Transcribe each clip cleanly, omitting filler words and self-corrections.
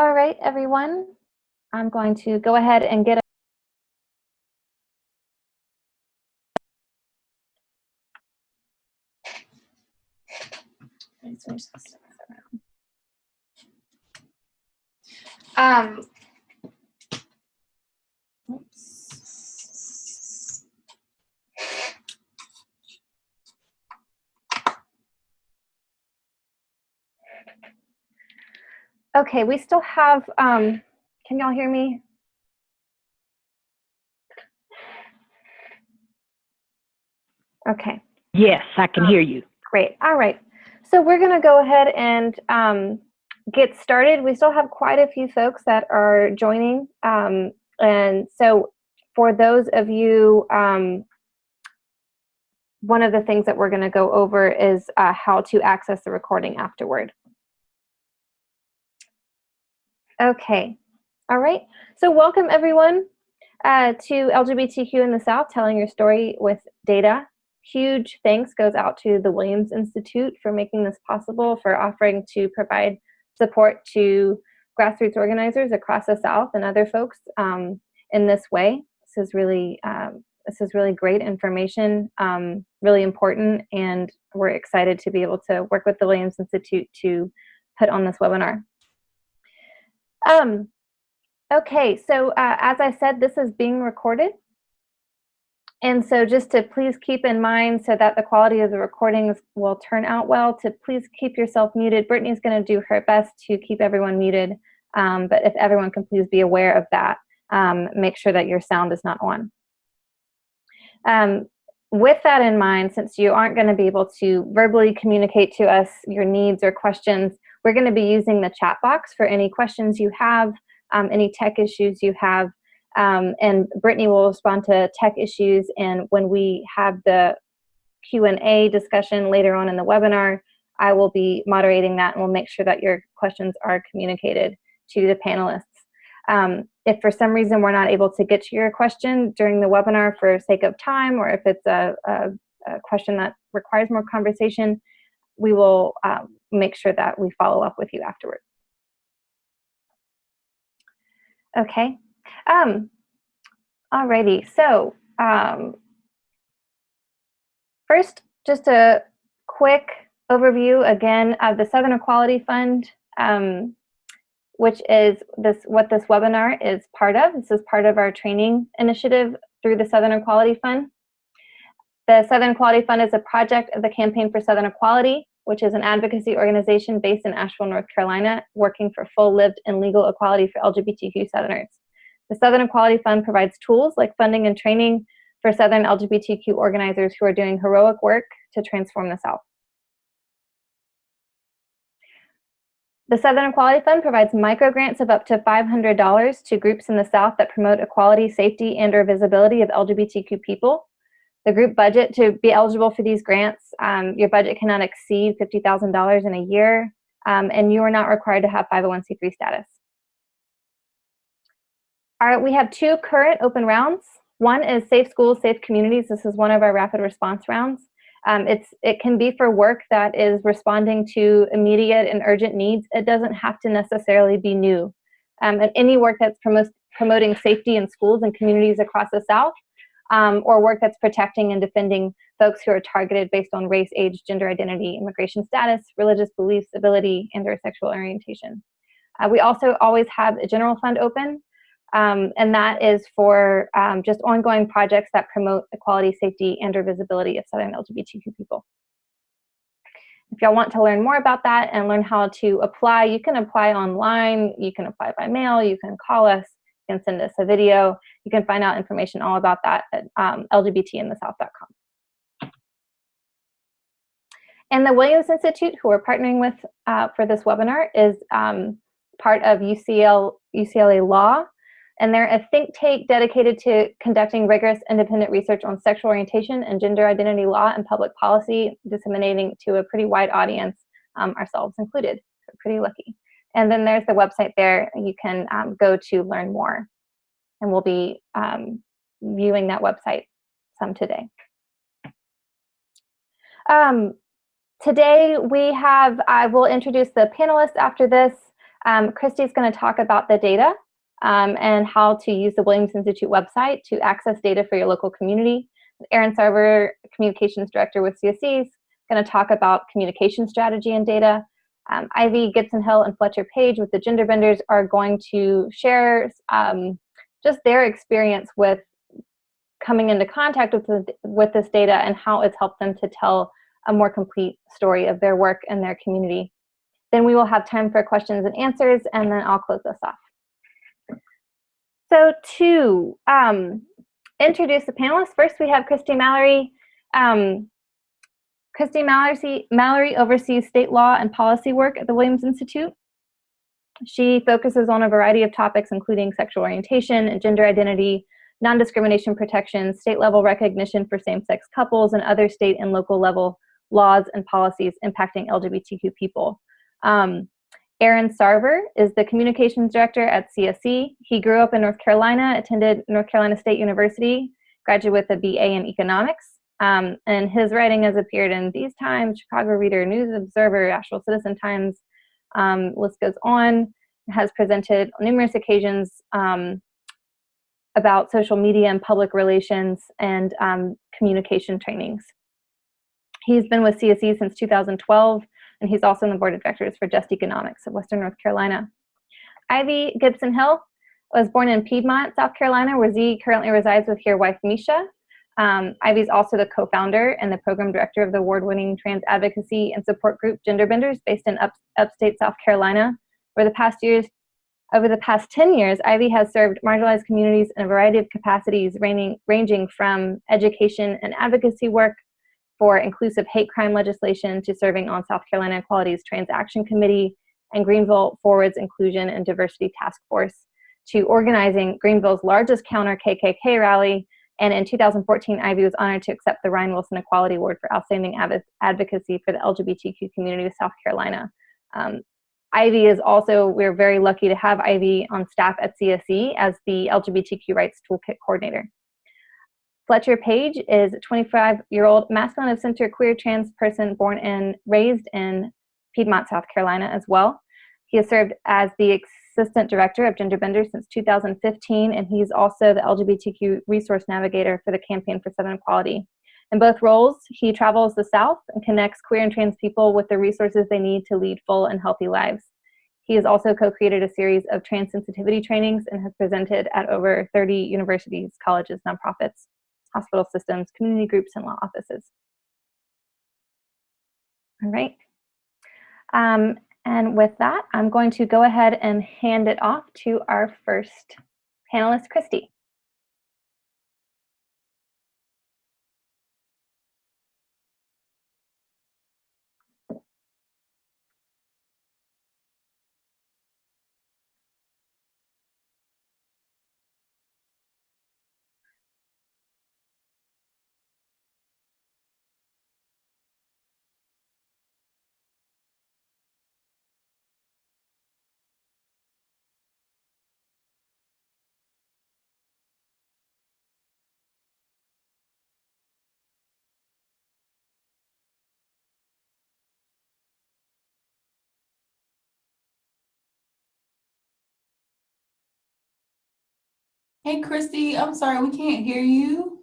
All right, everyone. I'm going to go ahead and get okay, we still have, can y'all hear me? Okay. Yes, I can hear you. Great. All right. So we're going to go ahead and get started. We still have quite a few folks that are joining. And so for those of you, one of the things that we're going to go over is how to access the recording afterward. Okay. All right. So welcome, everyone, to LGBTQ in the South, telling your story with data. Huge thanks goes out to the Williams Institute for making this possible, for offering to provide support to grassroots organizers across the South and other folks in this way. This is really great information, really important, and we're excited to be able to work with the Williams Institute to put on this webinar. Okay, so as I said, this is being recorded. And so just to please keep in mind, so that the quality of the recordings will turn out well, to please keep yourself muted. Brittany's going to do her best to keep everyone muted, but if everyone can please be aware of that, make sure that your sound is not on. With that in mind, since you aren't going to be able to verbally communicate to us your needs or questions, we're going to be using the chat box for any questions you have, any tech issues you have, and Brittany will respond to tech issues. And when we have the Q&A discussion later on in the webinar, I will be moderating that, and we'll make sure that your questions are communicated to the panelists. If for some reason we're not able to get to your question during the webinar for sake of time, or if it's a question that requires more conversation, we will make sure that we follow up with you afterward. Okay. Alrighty. So first, just a quick overview again of the Southern Equality Fund, which is what this webinar is part of. This is part of our training initiative through the Southern Equality Fund. The Southern Equality Fund is a project of the Campaign for Southern Equality, which is an advocacy organization based in Asheville, North Carolina, working for full lived and legal equality for LGBTQ Southerners. The Southern Equality Fund provides tools like funding and training for Southern LGBTQ organizers who are doing heroic work to transform the South. The Southern Equality Fund provides microgrants of up to $500 to groups in the South that promote equality, safety, and/or visibility of LGBTQ people. The group budget to be eligible for these grants, your budget cannot exceed $50,000 in a year, and you are not required to have 501c3 status. All right, we have two current open rounds. One is Safe Schools, Safe Communities. This is one of our rapid response rounds. It can be for work that is responding to immediate and urgent needs. It doesn't have to necessarily be new. And any work that's promoting safety in schools and communities across the South, or work that's protecting and defending folks who are targeted based on race, age, gender identity, immigration status, religious beliefs, ability, and/or sexual orientation. We also always have a general fund open, and that is for just ongoing projects that promote equality, safety, and/or visibility of Southern LGBTQ people. If y'all want to learn more about that and learn how to apply, you can apply online, you can apply by mail, you can call us, you can send us a video. You can find out information all about that at lgbtinthesouth.com. And the Williams Institute, who we're partnering with for this webinar, is part of UCLA Law. And they're a think tank dedicated to conducting rigorous independent research on sexual orientation and gender identity law and public policy, disseminating to a pretty wide audience, ourselves included. We're pretty lucky. And then there's the website there you can go to learn more. And we'll be viewing that website some today. Today we have, I will introduce the panelists after this. Christy's going to talk about the data and how to use the Williams Institute website to access data for your local community. Erin Sarver, Communications Director with CSE, is going to talk about communication strategy and data. Ivy Gibson-Hill and Fletcher Page with the gender benders are going to share just their experience with coming into contact with this data and how it's helped them to tell a more complete story of their work and their community. Then we will have time for questions and answers, and then I'll close this off. So to introduce the panelists, first we have Christy Mallory. Christy Mallory oversees state law and policy work at the Williams Institute. She focuses on a variety of topics, including sexual orientation and gender identity, non-discrimination protections, state-level recognition for same-sex couples, and other state and local level laws and policies impacting LGBTQ people. Aaron Sarver is the communications director at CSE. He grew up in North Carolina, attended North Carolina State University, graduated with a BA in economics, and his writing has appeared in These Times, Chicago Reader, News Observer, Asheville Citizen Times, list goes on, has presented on numerous occasions about social media and public relations and communication trainings. He's been with CSE since 2012, and he's also on the board of directors for Just Economics of Western North Carolina. Ivy Gibson-Hill was born in Piedmont, South Carolina, where Z currently resides with her wife, Misha. Ivy's also the co-founder and the program director of the award-winning trans advocacy and support group Gender Benders, based in upstate South Carolina. Over the past 10 years, Ivy has served marginalized communities in a variety of capacities, ranging from education and advocacy work for inclusive hate crime legislation to serving on South Carolina Equality's Trans Action Committee and Greenville Forward's Inclusion and Diversity Task Force, to organizing Greenville's largest counter KKK rally. And in 2014, Ivy was honored to accept the Ryan Wilson Equality Award for outstanding advocacy for the LGBTQ community of South Carolina. Ivy is also, we're very lucky to have Ivy on staff at CSE as the LGBTQ Rights Toolkit Coordinator. Fletcher Page is a 25-year-old masculine of center queer trans person born and raised in Piedmont, South Carolina as well. He has served as the Assistant Director of Gender Benders since 2015, and he's also the LGBTQ Resource Navigator for the Campaign for Southern Equality. In both roles, he travels the South and connects queer and trans people with the resources they need to lead full and healthy lives. He has also co-created a series of trans sensitivity trainings and has presented at over 30 universities, colleges, nonprofits, hospital systems, community groups, and law offices. All right. And with that, I'm going to go ahead and hand it off to our first panelist, Christy. Hey, Christy, I'm sorry, we can't hear you.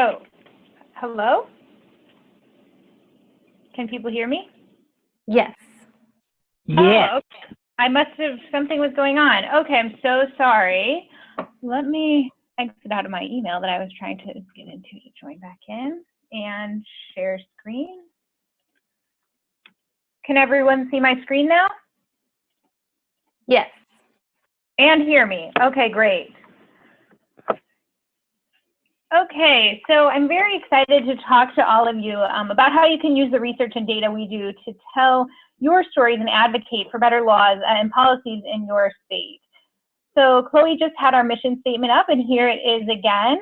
Oh, hello? Can people hear me? Yes. Yes. Oh, okay. I must have, something was going on. Okay, I'm so sorry. Let me exit out of my email that I was trying to get into to join back in and share screen. Can everyone see my screen now? Yes. And hear me? Okay, great. Okay, so I'm very excited to talk to all of you about how you can use the research and data we do to tell your stories and advocate for better laws and policies in your state. So Chloe just had our mission statement up, and here it is again.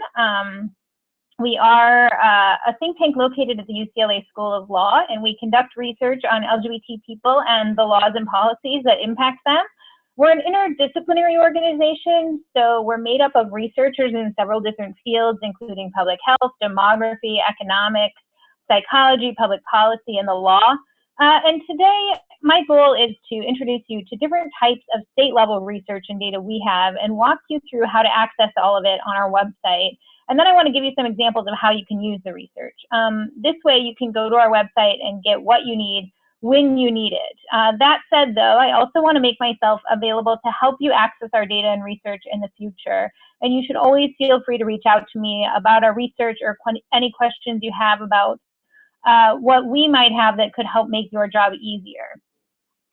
We are a think tank located at the UCLA School of Law, and we conduct research on LGBT people and the laws and policies that impact them. We're an interdisciplinary organization, so we're made up of researchers in several different fields, including public health, demography, economics, psychology, public policy, and the law. And today, my goal is to introduce you to different types of state-level research and data we have and walk you through how to access all of it on our website. And then I want to give you some examples of how you can use the research. This way, you can go to our website and get what you need when you need it. That said, though, I also want to make myself available to help you access our data and research in the future. And you should always feel free to reach out to me about our research or any questions you have about what we might have that could help make your job easier.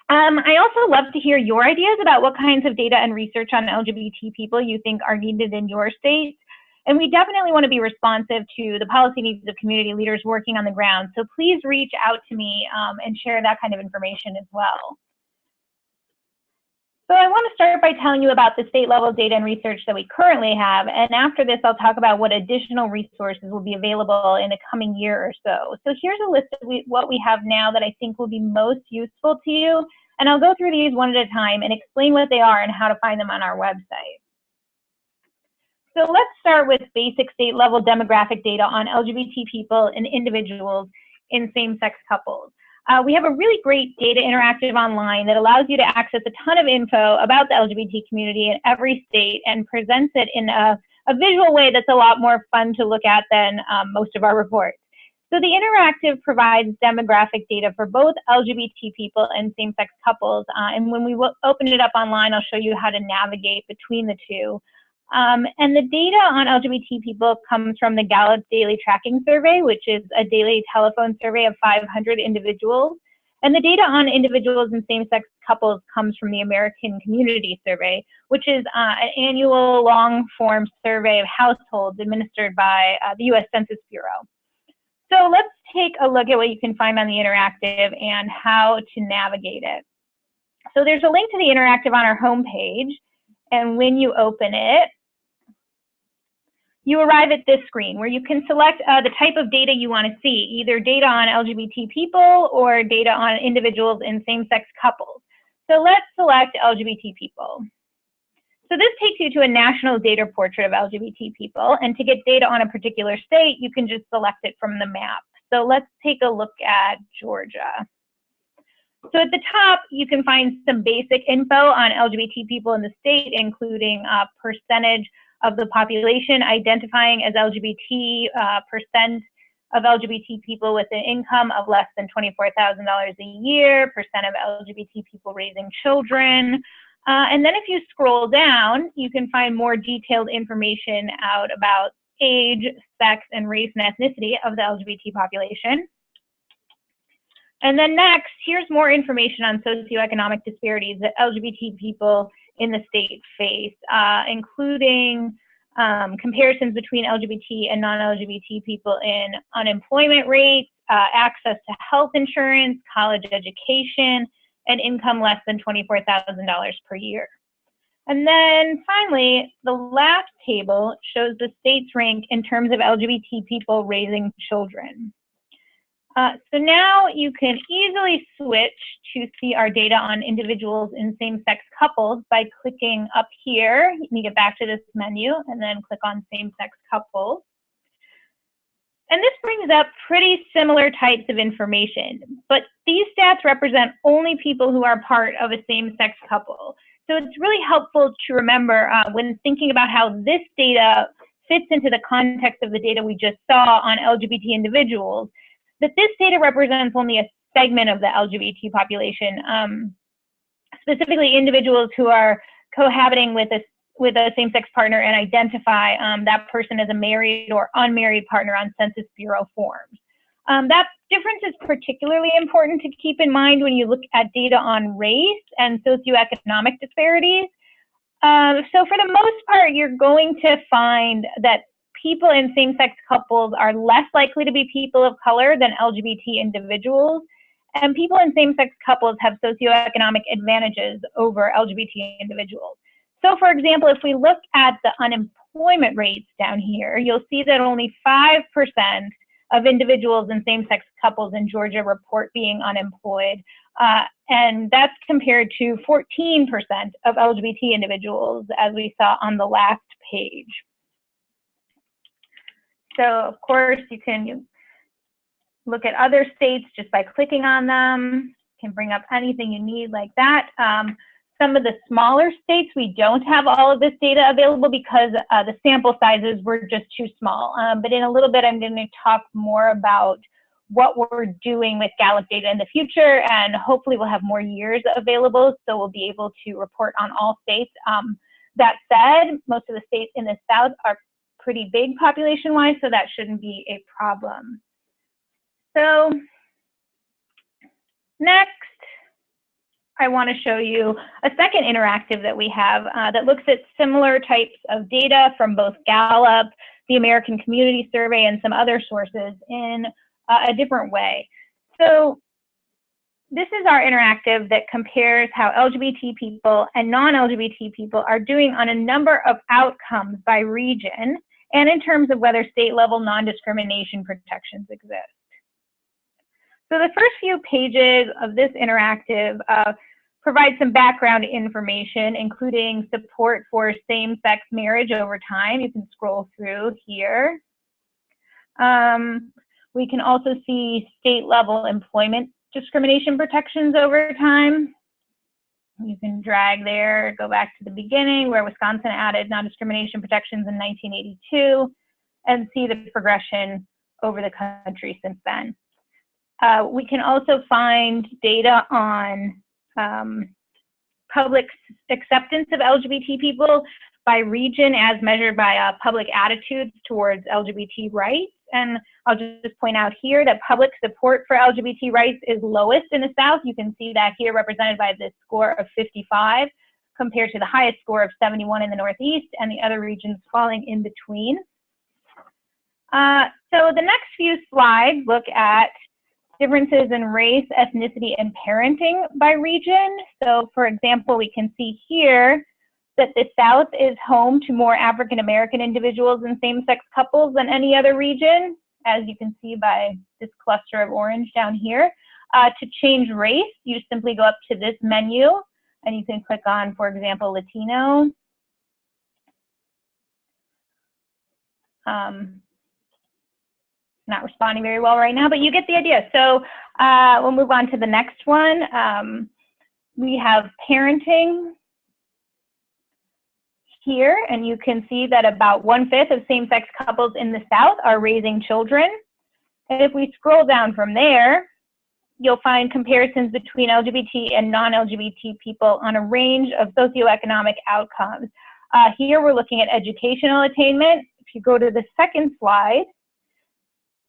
I also love to hear your ideas about what kinds of data and research on LGBT people you think are needed in your state. And we definitely want to be responsive to the policy needs of community leaders working on the ground. So please reach out to me and share that kind of information as well. So I want to start by telling you about the state level data and research that we currently have. And after this, I'll talk about what additional resources will be available in the coming year or so. So here's a list of what we have now that I think will be most useful to you. And I'll go through these one at a time and explain what they are and how to find them on our website. So let's start with basic state level demographic data on LGBT people and individuals in same-sex couples. We have a really great data interactive online that allows you to access a ton of info about the LGBT community in every state and presents it in a visual way that's a lot more fun to look at than most of our reports. So the interactive provides demographic data for both LGBT people and same-sex couples. And when we open it up online, I'll show you how to navigate between the two. And the data on LGBT people comes from the Gallup Daily Tracking Survey, which is a daily telephone survey of 500 individuals. And the data on individuals and same-sex couples comes from the American Community Survey, which is an annual long-form survey of households administered by the U.S. Census Bureau. So let's take a look at what you can find on the interactive and how to navigate it. So there's a link to the interactive on our homepage. And when you open it, you arrive at this screen where you can select the type of data you want to see, either data on LGBT people or data on individuals in same-sex couples. So let's select LGBT people. So this takes you to a national data portrait of LGBT people, and to get data on a particular state, you can just select it from the map. So let's take a look at Georgia. So at the top, you can find some basic info on LGBT people in the state, including percentage of the population identifying as LGBT, percent of LGBT people with an income of less than $24,000 a year, percent of LGBT people raising children. And then if you scroll down, you can find more detailed information out about age, sex, and race and ethnicity of the LGBT population. And then next, here's more information on socioeconomic disparities that LGBT people in the state face, including comparisons between LGBT and non-LGBT people in unemployment rates, access to health insurance, college education, and income less than $24,000 per year. And then finally, the last table shows the state's rank in terms of LGBT people raising children. So now you can easily switch to see our data on individuals in same-sex couples by clicking up here. You can get back to this menu and then click on same-sex couples. And this brings up pretty similar types of information, but these stats represent only people who are part of a same-sex couple. So it's really helpful to remember when thinking about how this data fits into the context of the data we just saw on LGBT individuals, that this data represents only a segment of the LGBT population, specifically individuals who are cohabiting with a same-sex partner and identify that person as a married or unmarried partner on Census Bureau forms. That difference is particularly important to keep in mind when you look at data on race and socioeconomic disparities. So for the most part, you're going to find that people in same-sex couples are less likely to be people of color than LGBT individuals, and people in same-sex couples have socioeconomic advantages over LGBT individuals. So for example, if we look at the unemployment rates down here, you'll see that only 5% of individuals in same-sex couples in Georgia report being unemployed, and that's compared to 14% of LGBT individuals, as we saw on the last page. So of course, you can look at other states just by clicking on them. You can bring up anything you need like that. Some of the smaller states, we don't have all of this data available because the sample sizes were just too small. But in a little bit, I'm going to talk more about what we're doing with Gallup data in the future, and hopefully we'll have more years available, so we'll be able to report on all states. That said, most of the states in the South are pretty big population-wise, so that shouldn't be a problem. So next, I want to show you a second interactive that we have that looks at similar types of data from both Gallup, the American Community Survey, and some other sources in a different way. So this is our interactive that compares how LGBT people and non-LGBT people are doing on a number of outcomes by region and in terms of whether state-level non-discrimination protections exist. So the first few pages of this interactive provide some background information, including support for same-sex marriage over time. You can scroll through here. We can also see state-level employment discrimination protections over time. You can drag there, go back to the beginning where Wisconsin added non-discrimination protections in 1982 and see the progression over the country since then. We can also find data on public acceptance of LGBT people by region as measured by public attitudes towards LGBT rights. And I'll just point out here that public support for LGBT rights is lowest in the South. You can see that here represented by this score of 55 compared to the highest score of 71 in the Northeast and the other regions falling in between. So the next few slides look at differences in race, ethnicity, and parenting by region. So for example, we can see here that the South is home to more African American individuals in same-sex couples than any other region, as you can see by this cluster of orange down here. To change race, you simply go up to this menu and you can click on, for example, Latino. Not responding very well right now, but you get the idea. So we'll move on to the next one. We have parenting here, and you can see that about 1/5 of same-sex couples in the South are raising children. And if we scroll down from there, you'll find comparisons between LGBT and non-LGBT people on a range of socioeconomic outcomes. Here we're looking at educational attainment. If you go to the second slide,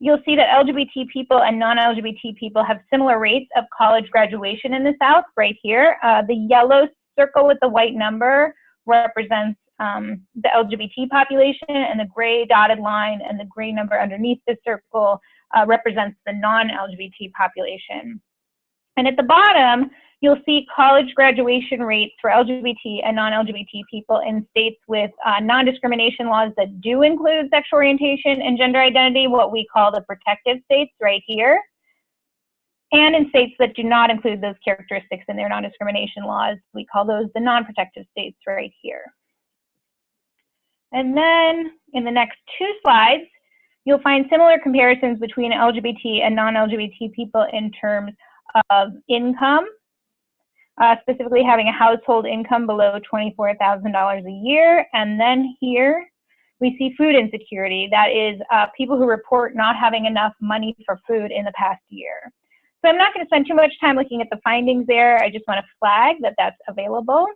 you'll see that LGBT people and non-LGBT people have similar rates of college graduation in the South, right here. The yellow circle with the white number represents the LGBT population, and the gray dotted line and the gray number underneath this circle represents the non-LGBT population. And at the bottom, you'll see college graduation rates for LGBT and non-LGBT people in states with non-discrimination laws that do include sexual orientation and gender identity, what we call the protective states right here, and in states that do not include those characteristics in their non-discrimination laws. We call those the non-protective states right here. And then in the next two slides, you'll find similar comparisons between LGBT and non-LGBT people in terms of income, specifically having a household income below $24,000 a year. And then here We see food insecurity, that is people who report not having enough money for food in the past year. So I'm not going to spend too much time looking at the findings there. I just want to flag that that's available.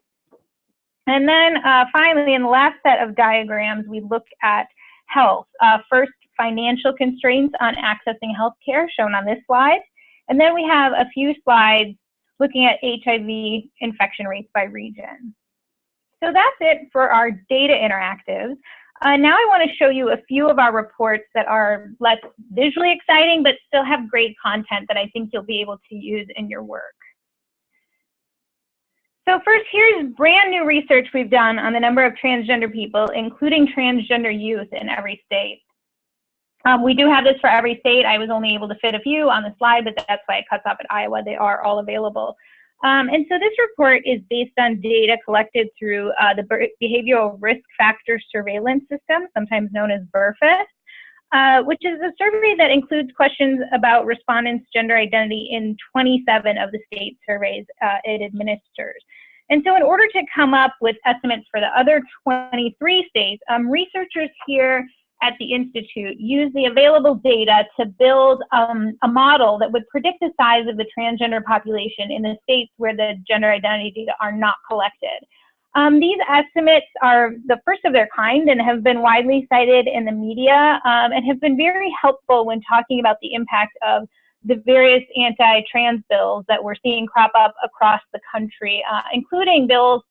And then finally, in the last set of diagrams, we look at health. First, financial constraints on accessing healthcare, shown on this slide. And then we have a few slides looking at HIV infection rates by region. So that's it for our data interactives. Now I want to show you a few of our reports that are less visually exciting, but still have great content that I think you'll be able to use in your work. So first, here's brand new research we've done on the number of transgender people, including transgender youth in every state. We do have this for every state. I was only able to fit a few on the slide, but that's why it cuts off at Iowa. They are all available. And so this report is based on data collected through the Behavioral Risk Factor Surveillance System, sometimes known as BRFIS, which is a survey that includes questions about respondents' gender identity in 27 of the state surveys it administers. And so in order to come up with estimates for the other 23 states, researchers here at the Institute use the available data to build a model that would predict the size of the transgender population in the states where the gender identity data are not collected. These estimates are the first of their kind and have been widely cited in the media and have been very helpful when talking about the impact of the various anti-trans bills that we're seeing crop up across the country, including bills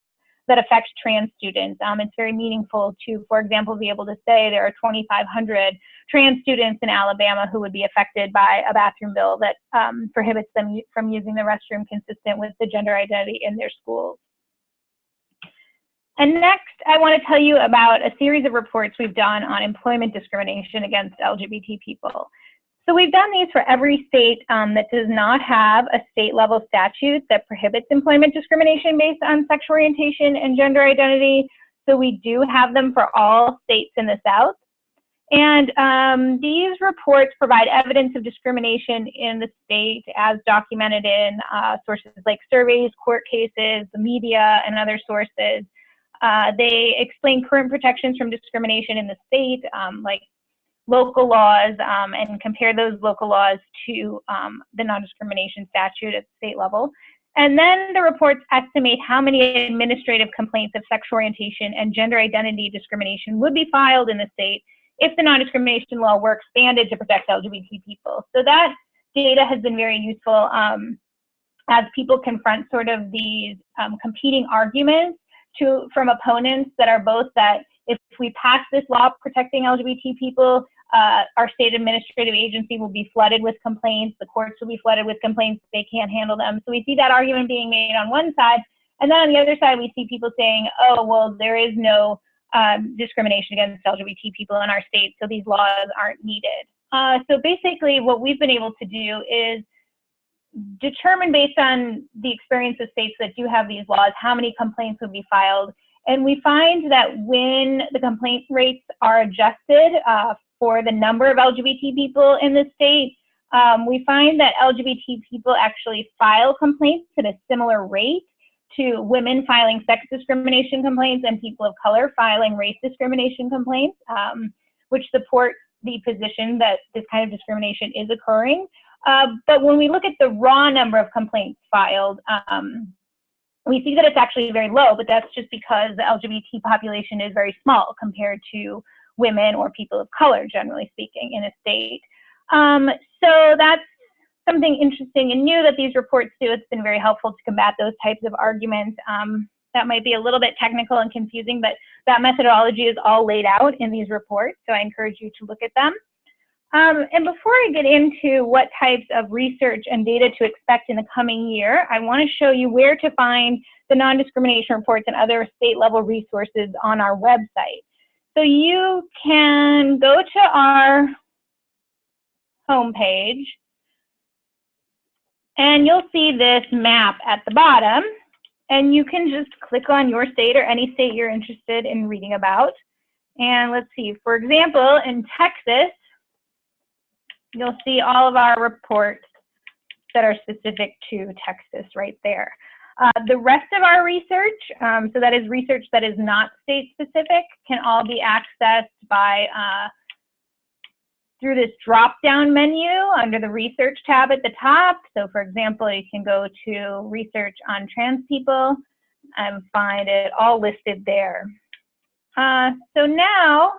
that affect trans students. It's very meaningful to, for example, be able to say there are 2,500 trans students in Alabama who would be affected by a bathroom bill that prohibits them from using the restroom consistent with the gender identity in their schools. And next, I want to tell you about a series of reports we've done on employment discrimination against LGBT people. So we've done these for every state that does not have a state-level statute that prohibits employment discrimination based on sexual orientation and gender identity. So we do have them for all states in the South. And these reports provide evidence of discrimination in the state as documented in sources like surveys, court cases, the media, and other sources. They explain current protections from discrimination in the state, like local laws, and compare those local laws to the non-discrimination statute at the state level. And then the reports estimate how many administrative complaints of sexual orientation and gender identity discrimination would be filed in the state if the non-discrimination law were expanded to protect LGBT people. So that data has been very useful as people confront sort of these competing arguments from opponents that are both that if we pass this law protecting LGBT people, our state administrative agency will be flooded with complaints, the courts will be flooded with complaints, they can't handle them. So we see that argument being made on one side, and then on the other side we see people saying, oh, well, there is no discrimination against LGBT people in our state, so these laws aren't needed. So basically what we've been able to do is determine based on the experience of states that do have these laws, how many complaints would be filed. And we find that when the complaint rates are adjusted for the number of LGBT people in the state, we find that LGBT people actually file complaints at a similar rate to women filing sex discrimination complaints and people of color filing race discrimination complaints, which support the position that this kind of discrimination is occurring. But when we look at the raw number of complaints filed, we see that it's actually very low, but that's just because the LGBT population is very small compared to women or people of color, generally speaking, in a state. So that's something interesting and new that these reports do. It's been very helpful to combat those types of arguments. That might be a little bit technical and confusing, but that methodology is all laid out in these reports, so I encourage you to look at them. And before I get into what types of research and data to expect in the coming year, I want to show you where to find the non-discrimination reports and other state-level resources on our website. So you can go to our homepage, and you'll see this map at the bottom, and you can just click on your state or any state you're interested in reading about. And let's see, for example, in Texas, you'll see all of our reports that are specific to Texas right there. The rest of our research, so that is research that is not state-specific, can all be accessed by through this drop-down menu under the Research tab at the top. So for example, you can go to Research on Trans People and find it all listed there. So now,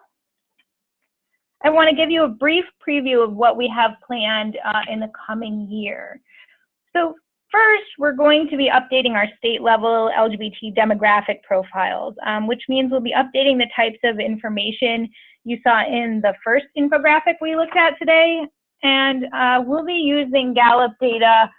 I want to give you a brief preview of what we have planned in the coming year. So first, we're going to be updating our state-level LGBT demographic profiles, which means we'll be updating the types of information you saw in the first infographic we looked at today. And we'll be using Gallup data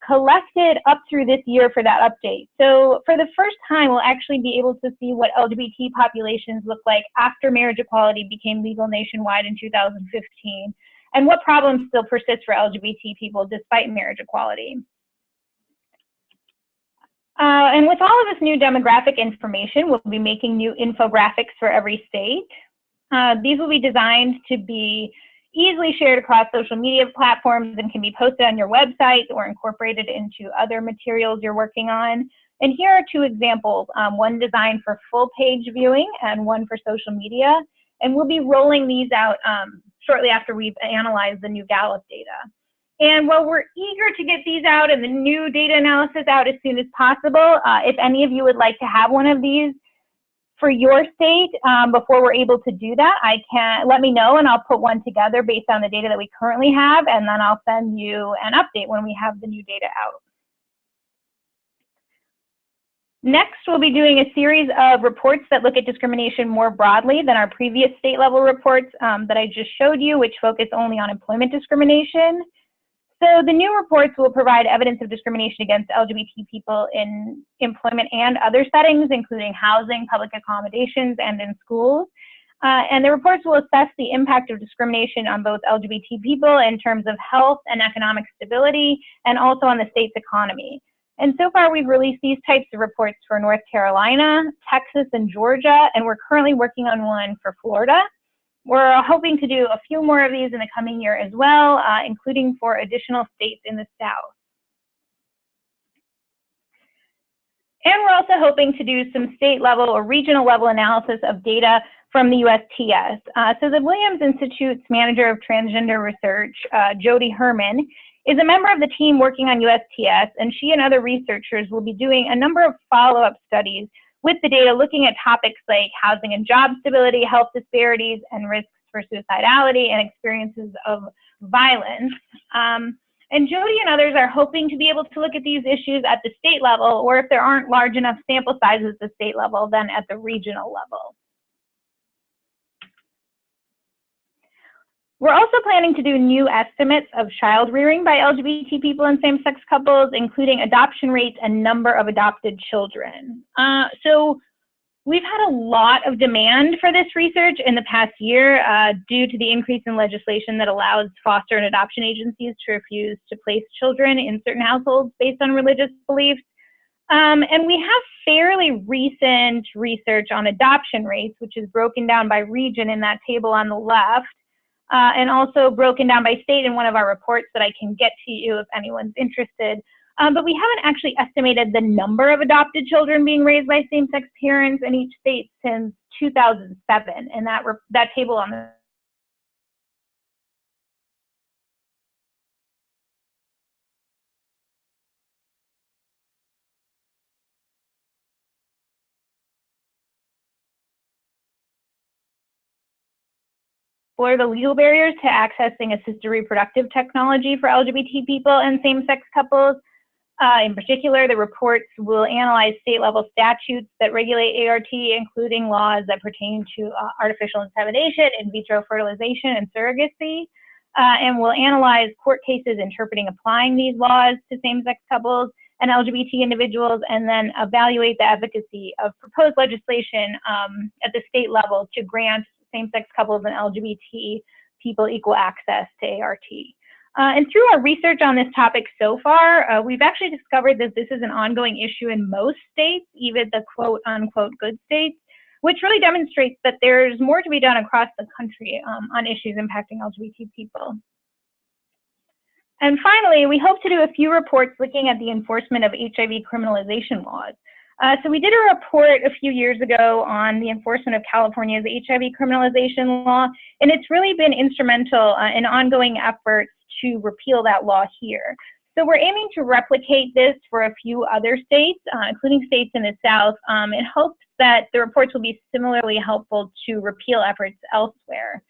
collected up through this year for that update. So for the first time, we'll actually be able to see what LGBT populations look like after marriage equality became legal nationwide in 2015, and what problems still persist for LGBT people despite marriage equality. And with all of this new demographic information, we'll be making new infographics for every state. These will be designed to be easily shared across social media platforms and can be posted on your website or incorporated into other materials you're working on. And here are two examples, one designed for full page viewing and one for social media. And we'll be rolling these out shortly after we've analyzed the new Gallup data. And while we're eager to get these out and the new data analysis out as soon as possible, if any of you would like to have one of these for your state before we're able to do that, let me know and I'll put one together based on the data that we currently have, and then I'll send you an update when we have the new data out. Next, we'll be doing a series of reports that look at discrimination more broadly than our previous state-level reports that I just showed you, which focus only on employment discrimination. So the new reports will provide evidence of discrimination against LGBT people in employment and other settings, including housing, public accommodations, and in schools. And the reports will assess the impact of discrimination on both LGBT people in terms of health and economic stability, and also on the state's economy. And so far, we've released these types of reports for North Carolina, Texas, and Georgia, and we're currently working on one for Florida. We're hoping to do a few more of these in the coming year as well, including for additional states in the South. And we're also hoping to do some state level or regional level analysis of data from the USPS. So the Williams Institute's Manager of Transgender Research, Jody Herman, is a member of the team working on USPS, and she and other researchers will be doing a number of follow-up studies with the data looking at topics like housing and job stability, health disparities, and risks for suicidality and experiences of violence. And Jody and others are hoping to be able to look at these issues at the state level, or if there aren't large enough sample sizes at the state level, then at the regional level. We're also planning to do new estimates of child rearing by LGBT people and same-sex couples, including adoption rates and number of adopted children. So we've had a lot of demand for this research in the past year due to the increase in legislation that allows foster and adoption agencies to refuse to place children in certain households based on religious beliefs. And we have fairly recent research on adoption rates, which is broken down by region in that table on the left. And also broken down by state in one of our reports that I can get to you if anyone's interested. But we haven't actually estimated the number of adopted children being raised by same-sex parents in each state since 2007. And that table on the explore the legal barriers to accessing assisted reproductive technology for LGBT people and same-sex couples. In particular, the reports will analyze state-level statutes that regulate ART, including laws that pertain to artificial insemination, in vitro fertilization, and surrogacy. And we'll analyze court cases interpreting applying these laws to same-sex couples and LGBT individuals, and then evaluate the efficacy of proposed legislation at the state level to grant same-sex couples and LGBT people equal access to ART. And through our research on this topic so far, we've actually discovered that this is an ongoing issue in most states, even the quote-unquote good states, which really demonstrates that there's more to be done across the country on issues impacting LGBT people. And finally, we hope to do a few reports looking at the enforcement of HIV criminalization laws. So we did a report a few years ago on the enforcement of California's HIV criminalization law, and it's really been instrumental in ongoing efforts to repeal that law here. So we're aiming to replicate this for a few other states, including states in the South, in hopes that the reports will be similarly helpful to repeal efforts elsewhere.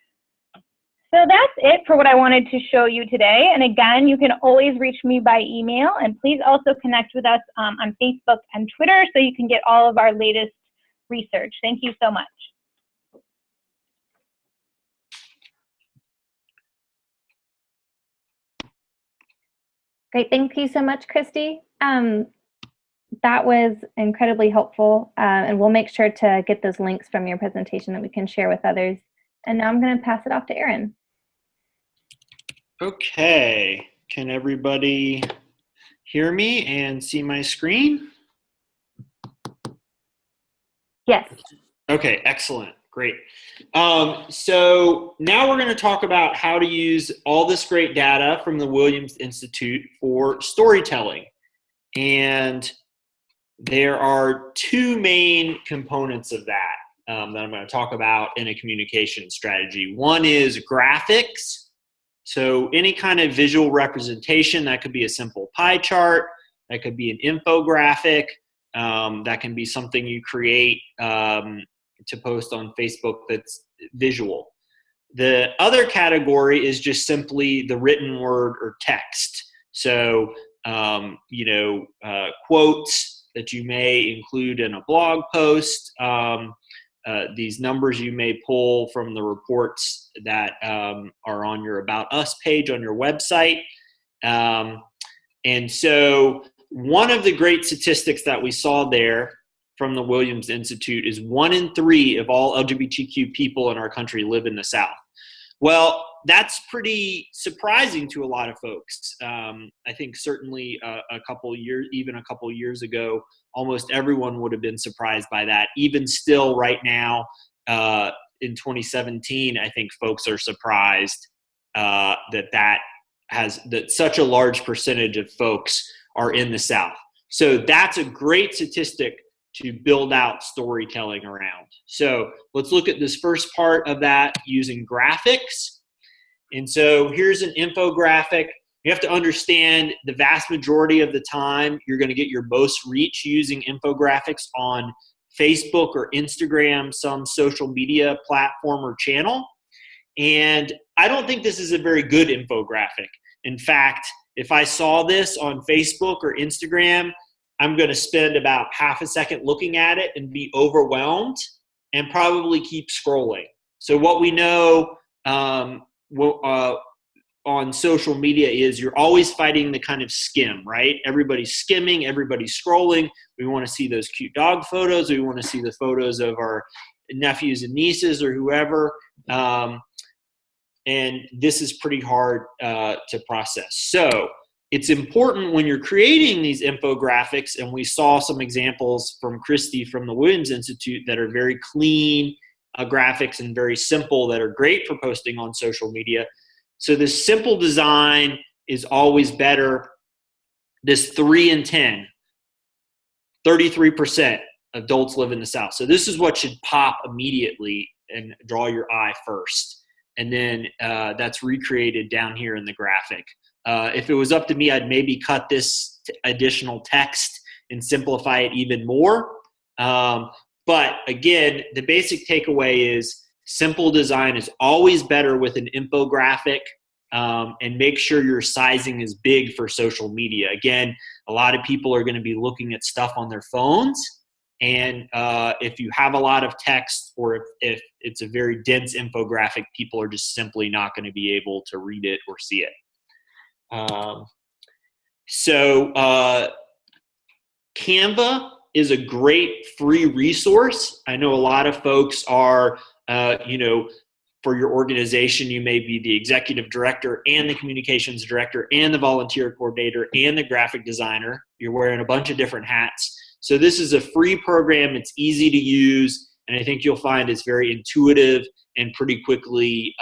So that's it for what I wanted to show you today. And again, you can always reach me by email, and please also connect with us on Facebook and Twitter so you can get all of our latest research. Thank you so much. Great, thank you so much, Christy. That was incredibly helpful, and we'll make sure to get those links from your presentation that we can share with others. And now I'm going to pass it off to Aaron. Okay, can everybody hear me and see my screen? Yes. Okay, excellent, great. So now we're going to talk about how to use all this great data from the Williams Institute for storytelling. And there are two main components of that that I'm going to talk about in a communication strategy. One is graphics. So any kind of visual representation, that could be a simple pie chart, that could be an infographic, that can be something you create to post on Facebook that's visual. The other category is just simply the written word or text. So, quotes that you may include in a blog post, these numbers you may pull from the reports that are on your About Us page on your website. And so one of the great statistics that we saw there from the Williams Institute is 1 in 3 of all LGBTQ people in our country live in the South. Well, that's pretty surprising to a lot of folks. I think certainly a couple years ago, almost everyone would have been surprised by that. Even still right now, in 2017, I think folks are surprised that such a large percentage of folks are in the South. So that's a great statistic to build out storytelling around. So let's look at this first part of that using graphics. And so here's an infographic. You have to understand the vast majority of the time you're going to get your most reach using infographics on Facebook or Instagram, some social media platform or channel. And I don't think this is a very good infographic. In fact, if I saw this on Facebook or Instagram, I'm going to spend about half a second looking at it and be overwhelmed and probably keep scrolling. So what we know on social media is you're always fighting the kind of skim, right? Everybody's skimming, everybody's scrolling. We want to see those cute dog photos. We want to see the photos of our nephews and nieces or whoever. And this is pretty hard to process. So it's important when you're creating these infographics, and we saw some examples from Christy from the Williams Institute that are very clean graphics and very simple that are great for posting on social media. So this simple design is always better. This 3 in 10, 33% adults live in the South. So this is what should pop immediately and draw your eye first. And then that's recreated down here in the graphic. If it was up to me, I'd maybe cut this additional text and simplify it even more. But again, the basic takeaway is simple design is always better with an infographic, and make sure your sizing is big for social media. Again, a lot of people are going to be looking at stuff on their phones. And if you have a lot of text, or if it's a very dense infographic, people are just simply not going to be able to read it or see it. Canva is a great free resource. I know a lot of folks are, for your organization, you may be the executive director and the communications director and the volunteer coordinator and the graphic designer. You're wearing a bunch of different hats. So this is a free program. It's easy to use, and I think you'll find it's very intuitive and pretty quickly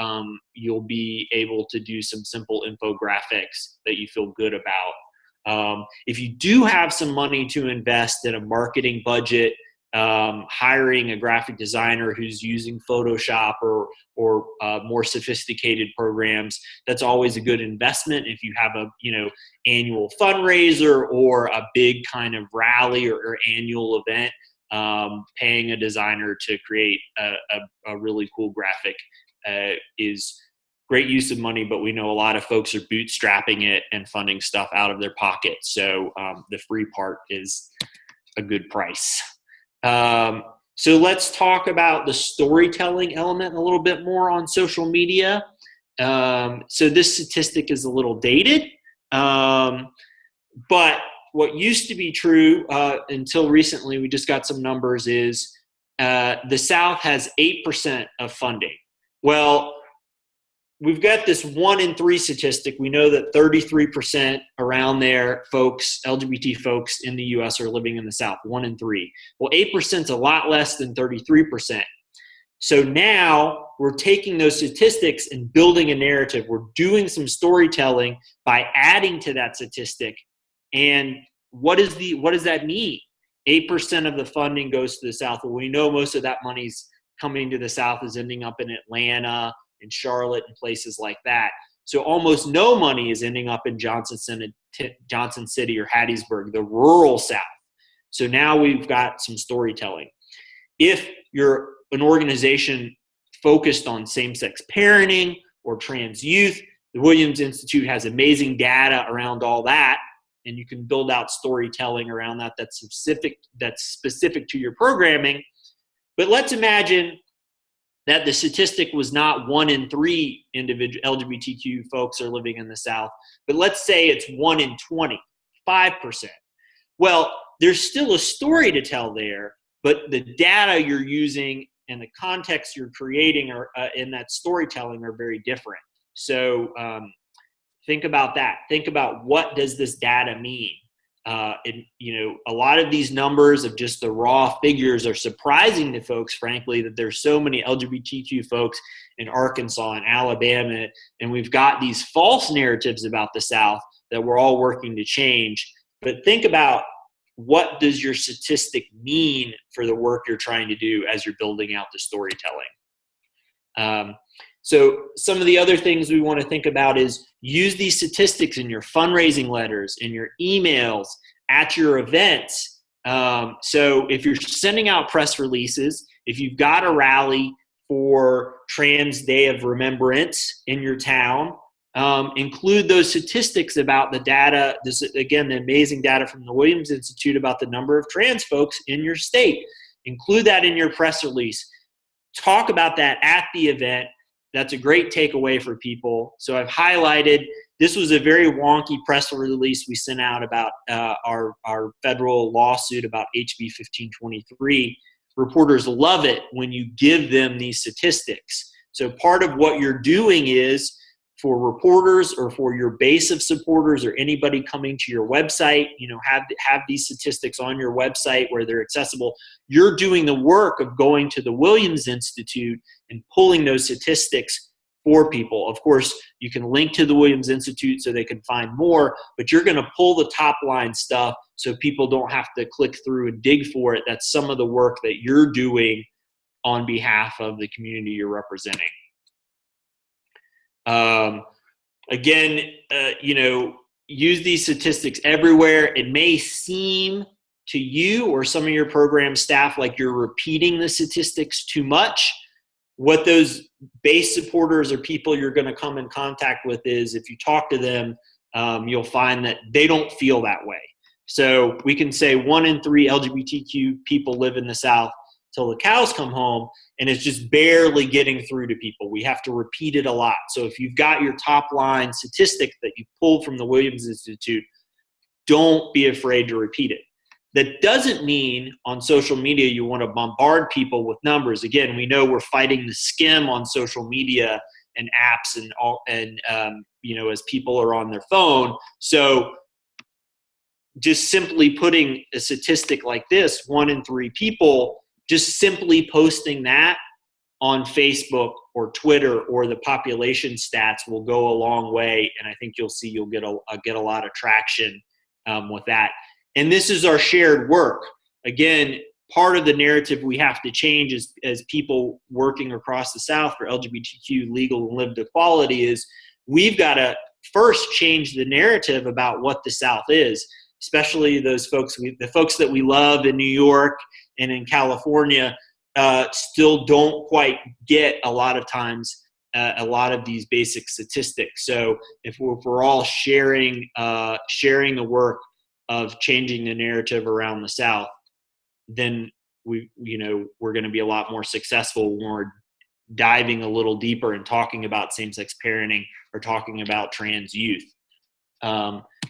you'll be able to do some simple infographics that you feel good about. If you do have some money to invest in a marketing budget, hiring a graphic designer who's using Photoshop or more sophisticated programs, that's always a good investment. If you have a annual fundraiser or a big kind of rally or annual event, paying a designer to create a really cool graphic is great use of money, but we know a lot of folks are bootstrapping it and funding stuff out of their pocket. So the free part is a good price. So let's talk about the storytelling element a little bit more on social media. So this statistic is a little dated, but what used to be true until recently, we just got some numbers, is the South has 8% of funding. Well, we've got this 1 in 3 statistic. We know that 33% around there, folks, LGBT folks in the U.S. are living in the South, 1 in 3. Well, 8% is a lot less than 33%. So now we're taking those statistics and building a narrative. We're doing some storytelling by adding to that statistic. And what does that mean? 8% of the funding goes to the South. Well, we know most of that money's coming to the South is ending up in Atlanta, in Charlotte, and places like that. So almost no money is ending up in Johnson City or Hattiesburg, the rural South. So now we've got some storytelling. If you're an organization focused on same-sex parenting or trans youth, the Williams Institute has amazing data around all that, and you can build out storytelling around that that's specific to your programming. But let's imagine that the statistic was not 1 in 3 individual LGBTQ folks are living in the South, but let's say it's 1 in 20, 5%. Well, there's still a story to tell there, but the data you're using and the context you're creating in that storytelling are very different. So think about that. Think about, what does this data mean? A lot of these numbers of just the raw figures are surprising to folks, frankly, that there's so many LGBTQ folks in Arkansas and Alabama, and we've got these false narratives about the South that we're all working to change. But think about, what does your statistic mean for the work you're trying to do as you're building out the storytelling? So some of the other things we want to think about is use these statistics in your fundraising letters, in your emails, at your events. So if you're sending out press releases, if you've got a rally for Trans Day of Remembrance in your town, include those statistics about the data. This is, again, the amazing data from the Williams Institute about the number of trans folks in your state. Include that in your press release. Talk about that at the event. That's a great takeaway for people. So I've highlighted, this was a very wonky press release we sent out about our federal lawsuit about HB 1523. Reporters love it when you give them these statistics. So part of what you're doing is, for reporters or for your base of supporters or anybody coming to your website, have these statistics on your website where they're accessible. You're doing the work of going to the Williams Institute and pulling those statistics for people. Of course, you can link to the Williams Institute so they can find more, but you're going to pull the top line stuff so people don't have to click through and dig for it. That's some of the work that you're doing on behalf of the community you're representing. Use these statistics everywhere. It may seem to you or some of your program staff like you're repeating the statistics too much. What those base supporters or people you're going to come in contact with is, if you talk to them, you'll find that they don't feel that way. So we can say 1 in 3 LGBTQ people live in the South till the cows come home, and it's just barely getting through to people. We have to repeat it a lot. So if you've got your top line statistic that you pulled from the Williams Institute, don't be afraid to repeat it. That doesn't mean on social media you want to bombard people with numbers. Again, we know we're fighting the skim on social media and apps as people are on their phone. So just simply putting a statistic like this, 1 in 3 people, just simply posting that on Facebook or Twitter or the population stats will go a long way, and I think you'll see you'll get a lot of traction with that. And this is our shared work. Again, part of the narrative we have to change as people working across the South for LGBTQ legal and lived equality is we've got to first change the narrative about what the South is, especially those folks, the folks that we love in New York and in California, still don't quite get a lot of times a lot of these basic statistics. So if we're all sharing the work of changing the narrative around the South, then we're going to be a lot more successful when we're diving a little deeper and talking about same-sex parenting or talking about trans youth.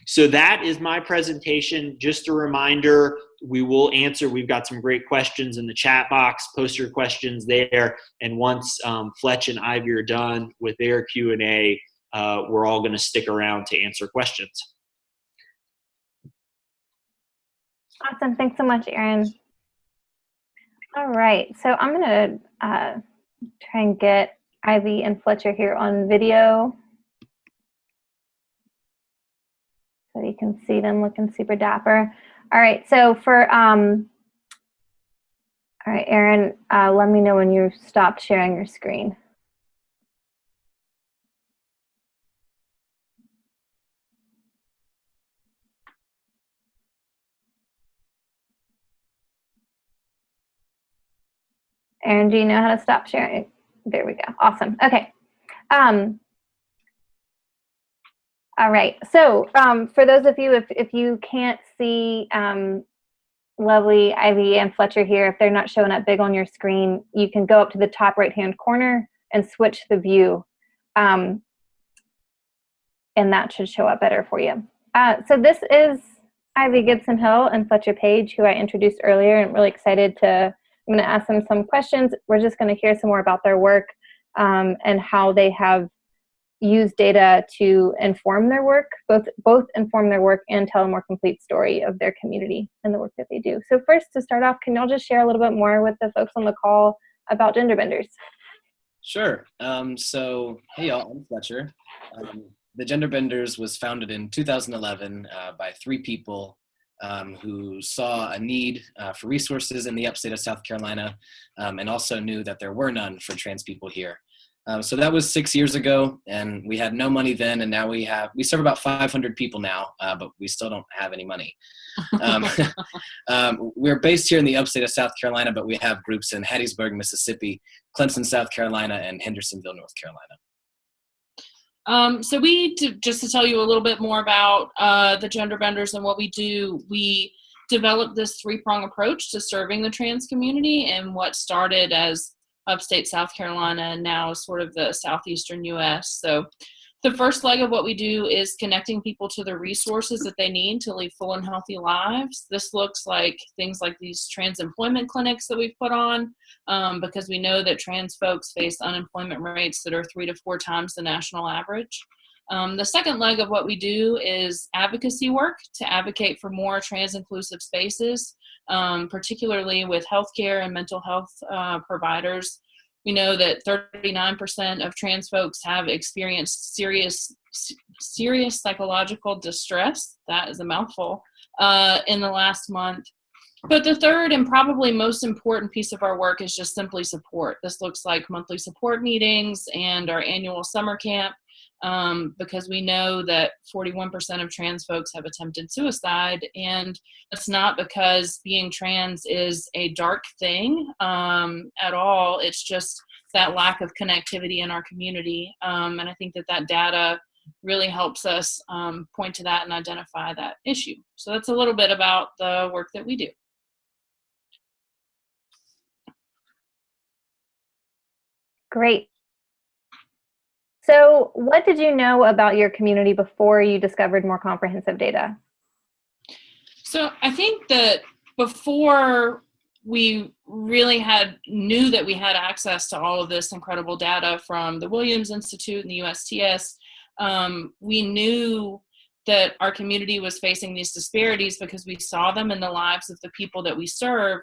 So that is my presentation. Just a reminder, we've got some great questions in the chat box. Post your questions there. And once Fletch and Ivy are done with their Q&A, we're all going to stick around to answer questions. Awesome. Thanks so much, Aaron. All right. So I'm going to try and get Ivy and Fletcher here on video, so you can see them looking super dapper. All right, so all right, Aaron, let me know when you stopped sharing your screen. Aaron, do you know how to stop sharing? There we go. Awesome. Okay. All right. So for those of you, if you can't see lovely Ivy and Fletcher here, if they're not showing up big on your screen, you can go up to the top right-hand corner and switch the view, and that should show up better for you. So this is Ivy Gibson Hill and Fletcher Page, who I introduced earlier, and really excited I'm going to ask them some questions. We're just going to hear some more about their work and how they have used data to inform their work, both inform their work and tell a more complete story of their community and the work that they do. So first, to start off, can y'all just share a little bit more with the folks on the call about Gender Benders? Sure. So, hey y'all, I'm Fletcher. The Gender Benders was founded in 2011 by 3 people who saw a need for resources in the upstate of South Carolina, and also knew that there were none for trans people here. So that was 6 years ago, and we had no money then, and now we serve about 500 people now, but we still don't have any money. We're based here in the upstate of South Carolina, but we have groups in Hattiesburg, Mississippi, Clemson, South Carolina, and Hendersonville, North Carolina. So just to tell you a little bit more about the Gender Benders and what we do, we developed this 3-prong approach to serving the trans community, and what started as upstate South Carolina and now sort of the southeastern U.S. So the first leg of what we do is connecting people to the resources that they need to lead full and healthy lives. This looks like things like these trans employment clinics that we've put on, because we know that trans folks face unemployment rates that are 3 to 4 times the national average. The second leg of what we do is advocacy work to advocate for more trans-inclusive spaces, particularly with healthcare and mental health providers. We know that 39% of trans folks have experienced serious psychological distress, that is a mouthful, in the last month. But the third and probably most important piece of our work is just simply support. This looks like monthly support meetings and our annual summer camp, because we know that 41% of trans folks have attempted suicide, and it's not because being trans is a dark thing at all. It's just that lack of connectivity in our community, and I think that data really helps us point to that and identify that issue. So that's a little bit about the work that we do. Great. So what did you know about your community before you discovered more comprehensive data? So I think that before we really knew that we had access to all of this incredible data from the Williams Institute and the USPS, we knew that our community was facing these disparities because we saw them in the lives of the people that we serve.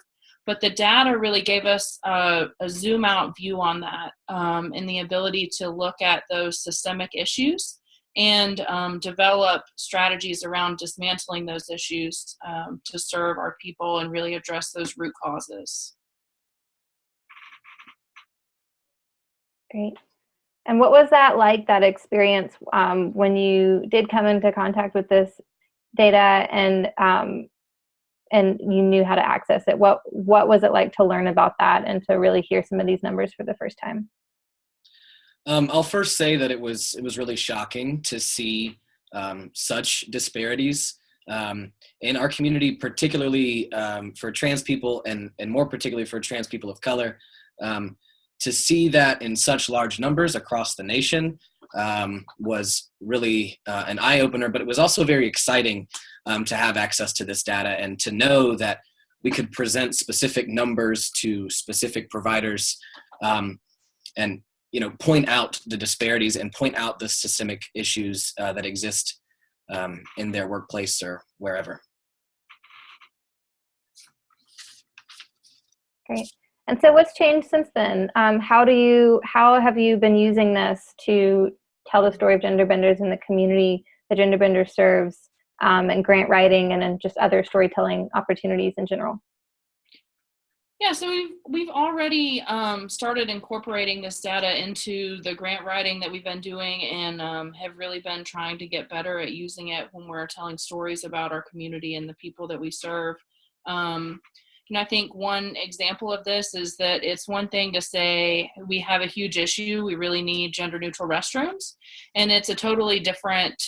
But the data really gave us a zoom out view on that, and the ability to look at those systemic issues and develop strategies around dismantling those issues to serve our people and really address those root causes. Great. And what was that like, that experience, when you did come into contact with this data and you knew how to access it? What was it like to learn about that and to really hear some of these numbers for the first time? I'll first say that it was really shocking to see such disparities in our community, particularly for trans people and more particularly for trans people of color. To see that in such large numbers across the nation was really an eye-opener, but it was also very exciting to have access to this data and to know that we could present specific numbers to specific providers and point out the disparities and point out the systemic issues that exist in their workplace or wherever. Great. And so what's changed since then? How have you been using this to tell the story of gender benders in the community that gender bender serves, and grant writing, and then just other storytelling opportunities in general? Yeah, so we've already started incorporating this data into the grant writing that we've been doing, and have really been trying to get better at using it when we're telling stories about our community and the people that we serve. And I think one example of this is that it's one thing to say we have a huge issue, we really need gender neutral restrooms. And it's a totally different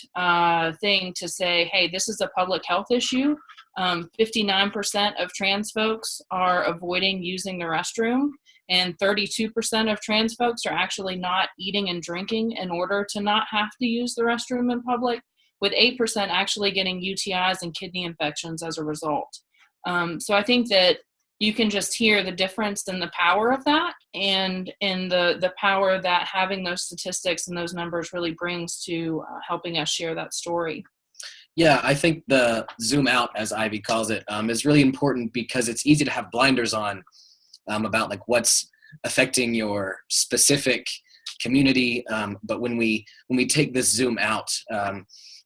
thing to say, hey, this is a public health issue. 59% of trans folks are avoiding using the restroom, and 32% of trans folks are actually not eating and drinking in order to not have to use the restroom in public, with 8% actually getting UTIs and kidney infections as a result. So I think that you can just hear the difference in the power of that, and in the power that having those statistics and those numbers really brings to helping us share that story. Yeah, I think the zoom out, as Ivy calls it, is really important because it's easy to have blinders on about like what's affecting your specific community. But when we take this zoom out,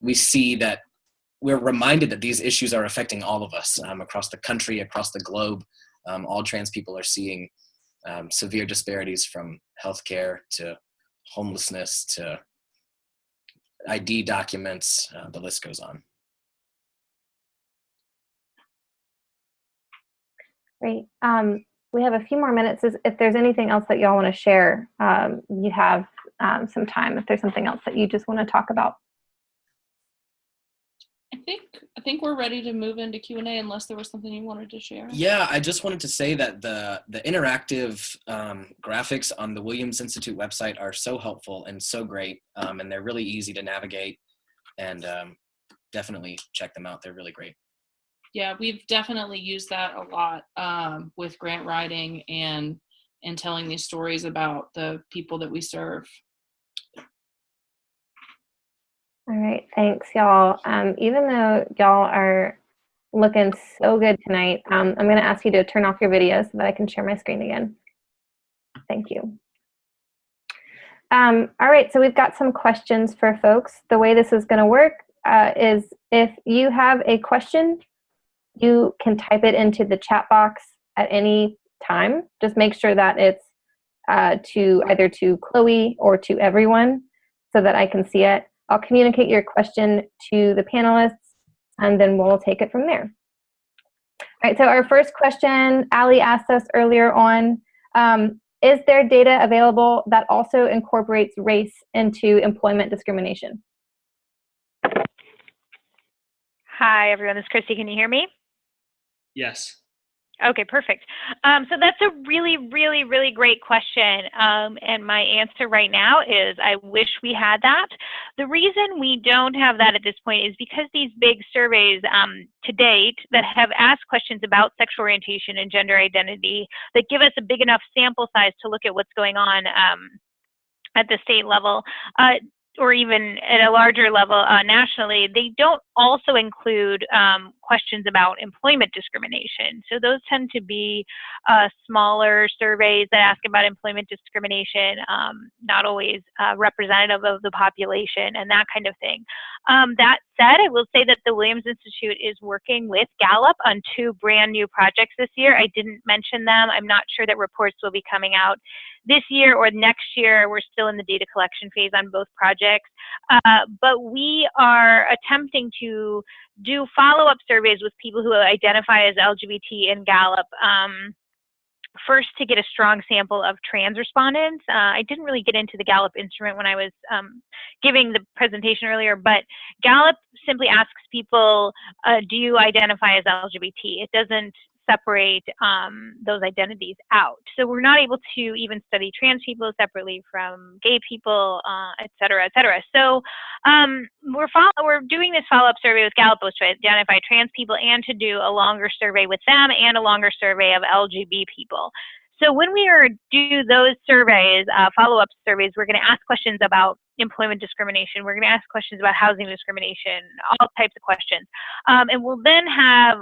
we see that we're reminded that these issues are affecting all of us across the country, across the globe. All trans people are seeing severe disparities from healthcare to homelessness to ID documents, the list goes on. Great. We have a few more minutes. If there's anything else that y'all want to share, you have some time if there's something else that you just want to talk about. I think we're ready to move into Q&A unless there was something you wanted to share. Yeah, I just wanted to say that the interactive graphics on the Williams Institute website are so helpful and so great, and they're really easy to navigate, and definitely check them out. They're really great. Yeah, we've definitely used that a lot with grant writing and telling these stories about the people that we serve. All right, thanks, y'all. Even though y'all are looking so good tonight, I'm going to ask you to turn off your video so that I can share my screen again. Thank you. All right, so we've got some questions for folks. The way this is going to work is if you have a question, you can type it into the chat box at any time. Just make sure that it's either to Chloe or to everyone so that I can see it. I'll communicate your question to the panelists, and then we'll take it from there. All right, so our first question, Allie asked us earlier on, is there data available that also incorporates race into employment discrimination? Hi, everyone. This is Christy. Can you hear me? Yes. Okay, perfect. So that's a really, really, really great question. And my answer right now is I wish we had that. The reason we don't have that at this point is because these big surveys to date that have asked questions about sexual orientation and gender identity that give us a big enough sample size to look at what's going on at the state level, or even at a larger level nationally, they don't also include questions about employment discrimination. So those tend to be smaller surveys that ask about employment discrimination, not always representative of the population and that kind of thing. That said, I will say that the Williams Institute is working with Gallup on 2 brand new projects this year. I didn't mention them. I'm not sure that reports will be coming out this year or next year. We're still in the data collection phase on both projects. But we are attempting to do follow-up surveys with people who identify as LGBT in Gallup. First, to get a strong sample of trans respondents. I didn't really get into the Gallup instrument when I was giving the presentation earlier, but Gallup simply asks people, do you identify as LGBT? It doesn't separate those identities out. So we're not able to even study trans people separately from gay people, et cetera, et cetera. So we're doing this follow-up survey with Gallup both to identify trans people and to do a longer survey with them and a longer survey of LGBT people. So when we do those surveys, follow-up surveys, we're going to ask questions about employment discrimination. We're going to ask questions about housing discrimination, all types of questions. And we'll then have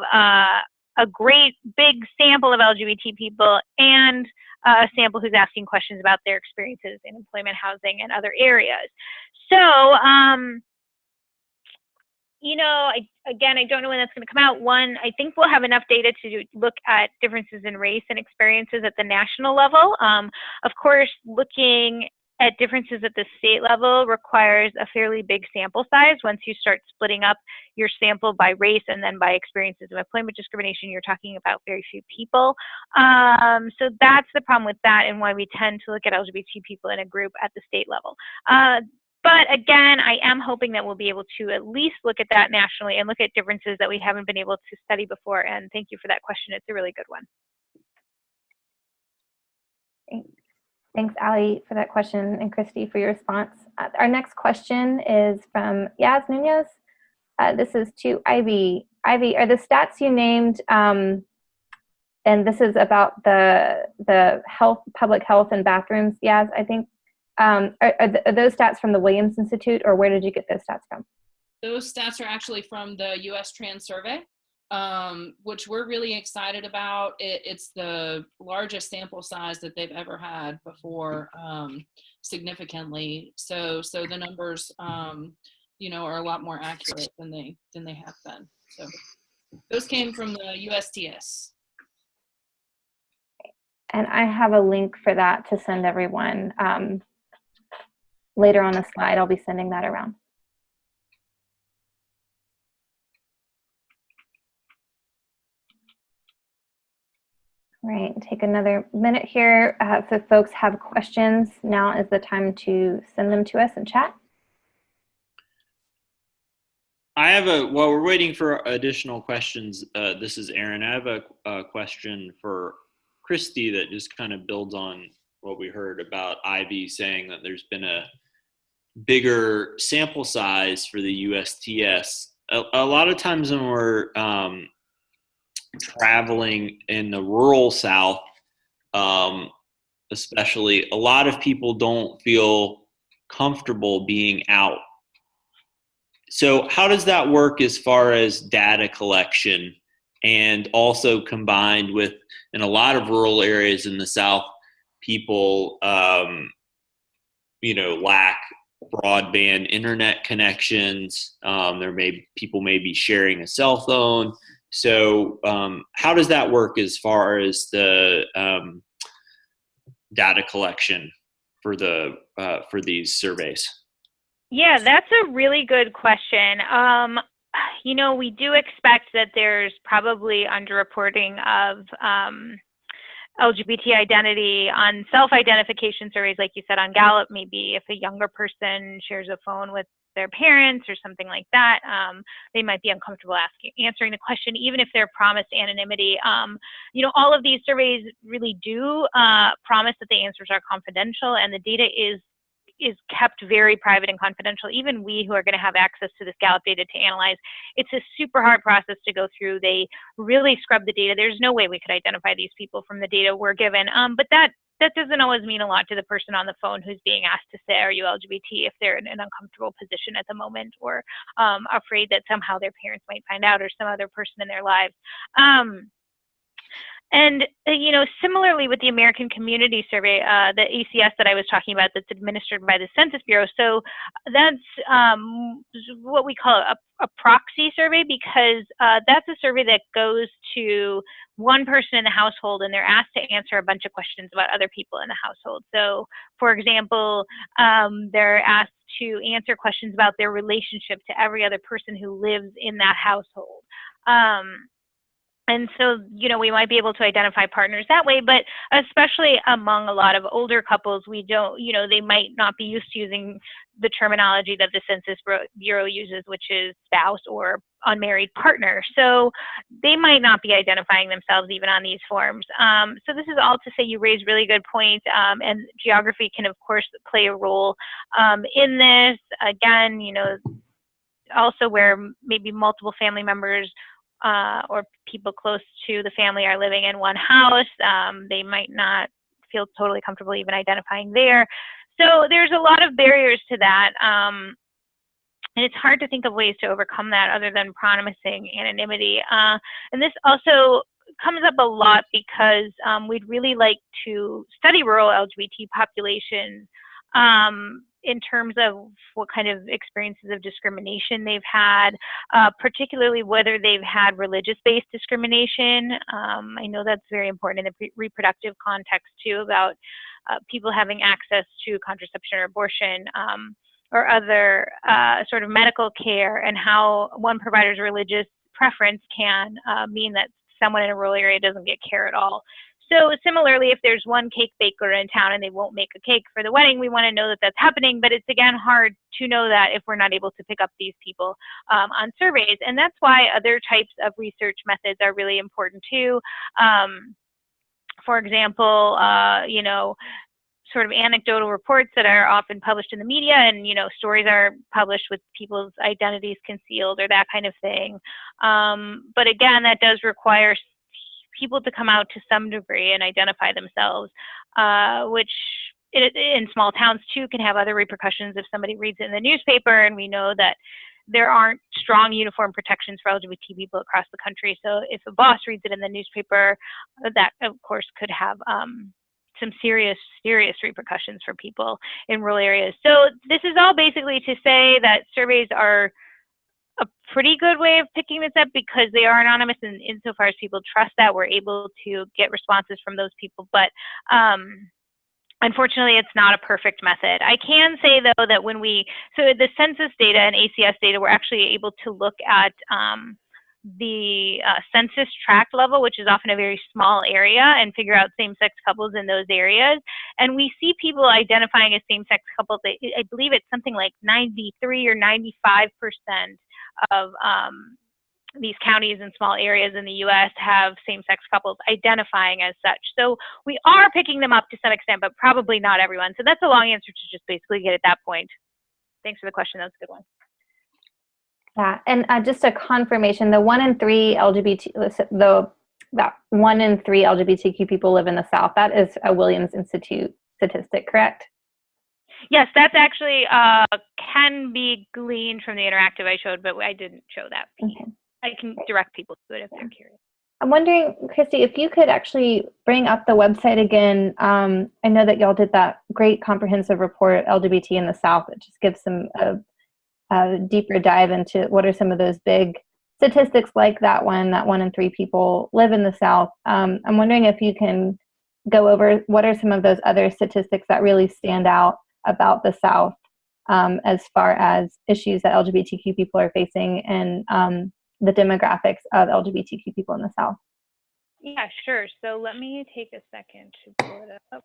a great big sample of LGBT people and a sample who's asking questions about their experiences in employment, housing, and other areas. So, you know, again, I don't know when that's going to come out. One, I think we'll have enough data to look at differences in race and experiences at the national level. Of course, looking at differences at the state level requires a fairly big sample size. Once you start splitting up your sample by race and then by experiences of employment discrimination, you're talking about very few people. So that's the problem with that and why we tend to look at LGBT people in a group at the state level. But again, I am hoping that we'll be able to at least look at that nationally and look at differences that we haven't been able to study before. And thank you for that question. It's a really good one. Thanks, Ali, for that question, and Christy for your response. Our next question is from Yaz Nunez. This is to Ivy. Ivy, are the stats you named, and this is about the public health and bathrooms, Yaz, I think, are those stats from the Williams Institute, or where did you get those stats from? Those stats are actually from the U.S. Trans Survey, which we're really excited about. It's the largest sample size that they've ever had before, significantly. So the numbers, you know, are a lot more accurate than they have been. So those came from the USPS. And I have a link for that to send everyone. Later on the slide, I'll be sending that around. All right, take another minute here. If folks have questions, now is the time to send them to us in chat. While we're waiting for additional questions, this is Aaron. I have a question for Christy that just kind of builds on what we heard about Ivy saying that there's been a bigger sample size for the USTS. A lot of times when we're traveling in the rural South, especially, a lot of people don't feel comfortable being out. So how does that work as far as data collection, and also combined with, in a lot of rural areas in the South, people, lack broadband internet connections. People may be sharing a cell phone. So how does that work as far as the data collection for these surveys? Yeah, that's a really good question. We do expect that there's probably underreporting of LGBT identity on self-identification surveys, like you said, on Gallup. Maybe if a younger person shares a phone with their parents or something like that, they might be uncomfortable answering the question, even if they're promised anonymity. All of these surveys really do promise that the answers are confidential, and the data is kept very private and confidential. Even we who are going to have access to this Gallup data to analyze, it's a super hard process to go through. They really scrub the data. There's no way we could identify these people from the data we're given. But that that doesn't always mean a lot to the person on the phone who's being asked to say, are you LGBT, if they're in an uncomfortable position at the moment, or afraid that somehow their parents might find out, or some other person in their lives. And, you know, similarly with the American Community Survey, the ACS that I was talking about that's administered by the Census Bureau. So that's what we call a proxy survey, because that's a survey that goes to one person in the household and they're asked to answer a bunch of questions about other people in the household. So, for example, they're asked to answer questions about their relationship to every other person who lives in that household. And so, you know, we might be able to identify partners that way, but especially among a lot of older couples, we don't, you know, they might not be used to using the terminology that the Census Bureau uses, which is spouse or unmarried partner. So they might not be identifying themselves even on these forms. So this is all to say you raise really good points, and geography can, of course, play a role in this. Again, you know, also where maybe multiple family members or people close to the family are living in one house, they might not feel totally comfortable even identifying there. So there's a lot of barriers to that. And it's hard to think of ways to overcome that other than promising anonymity. And this also comes up a lot because we'd really like to study rural LGBT populations in terms of what kind of experiences of discrimination they've had, particularly whether they've had religious-based discrimination. I know that's very important in the reproductive context too, about people having access to contraception or abortion or other sort of medical care, and how one provider's religious preference can mean that someone in a rural area doesn't get care at all. So similarly, if there's one cake baker in town and they won't make a cake for the wedding, we want to know that that's happening, but it's again hard to know that if we're not able to pick up these people on surveys. And that's why other types of research methods are really important too. For example, you know, sort of anecdotal reports that are often published in the media, and, you know, stories are published with people's identities concealed or that kind of thing. But again, that does require people to come out to some degree and identify themselves, which in small towns too can have other repercussions if somebody reads it in the newspaper, and we know that there aren't strong uniform protections for LGBT people across the country. So if a boss reads it in the newspaper, that of course could have some serious repercussions for people in rural areas. So this is all basically to say that surveys are a pretty good way of picking this up because they are anonymous, and insofar as people trust that, we're able to get responses from those people. But unfortunately, it's not a perfect method. I can say, though, that when so the census data and ACS data, we're actually able to look at the census tract level, which is often a very small area, and figure out same-sex couples in those areas. And we see people identifying as same-sex couples. I believe it's something like 93 or 95% of these counties and small areas in the U.S. have same-sex couples identifying as such. So we are picking them up to some extent, but probably not everyone. So that's a long answer to just basically get at that point. Thanks for the question. That's a good one. Yeah, and just a confirmation: the 1 in 3 that 1 in 3 LGBTQ people live in the South. That is a Williams Institute statistic, correct? Yes, that's actually can be gleaned from the interactive I showed, but I didn't show that. Okay. I can direct people to it if they're curious. I'm wondering, Christy, if you could actually bring up the website again. I know that y'all did that great comprehensive report, LGBT in the South. It just gives some a deeper dive into what are some of those big statistics like that 1 in 3 people live in the South. I'm wondering if you can go over what are some of those other statistics that really stand out about the South as far as issues that LGBTQ people are facing and the demographics of LGBTQ people in the South. Yeah, sure. So let me take a second to pull it up.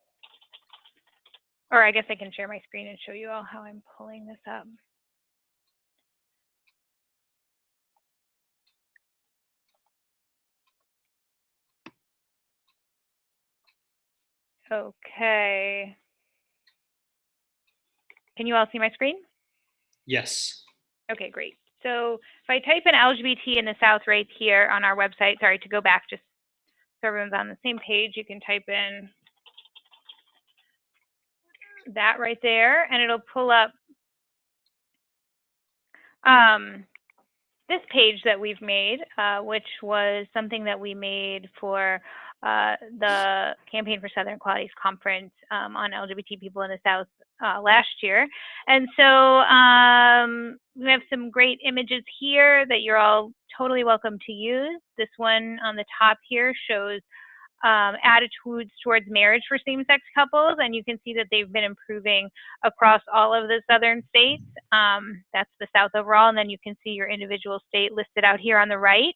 Or I guess I can share my screen and show you all how I'm pulling this up. Okay. Can you all see my screen? Yes. Okay, great. So if I type in LGBT in the South right here on our website, sorry, to go back just so everyone's on the same page, you can type in that right there, and it'll pull up this page that we've made, which was something that we made for the Campaign for Southern Equality's conference on LGBT people in the South last year. And so we have some great images here that you're all totally welcome to use. This one on the top here shows attitudes towards marriage for same-sex couples, and you can see that they've been improving across all of the southern states. That's the South overall, and then you can see your individual state listed out here on the right.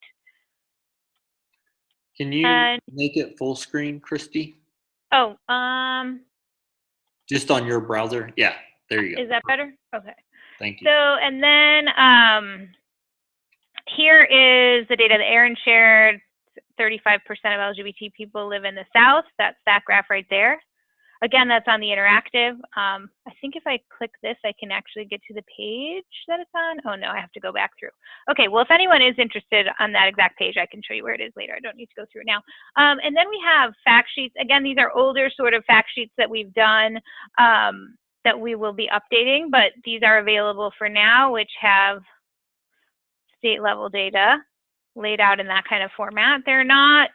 Can you make it full screen, Christy? Oh, just on your browser? Yeah, there you go. Is that better? Okay. Thank you. So, and then here is the data that Aaron shared. 35% of LGBT people live in the South. That's that graph right there. Again, that's on the interactive. I think if I click this, I can actually get to the page that it's on. Oh no, I have to go back through. Okay, well, if anyone is interested on that exact page, I can show you where it is later. I don't need to go through it now. And then we have fact sheets. Again, these are older sort of fact sheets that we've done that we will be updating, but these are available for now, which have state level data laid out in that kind of format. They're not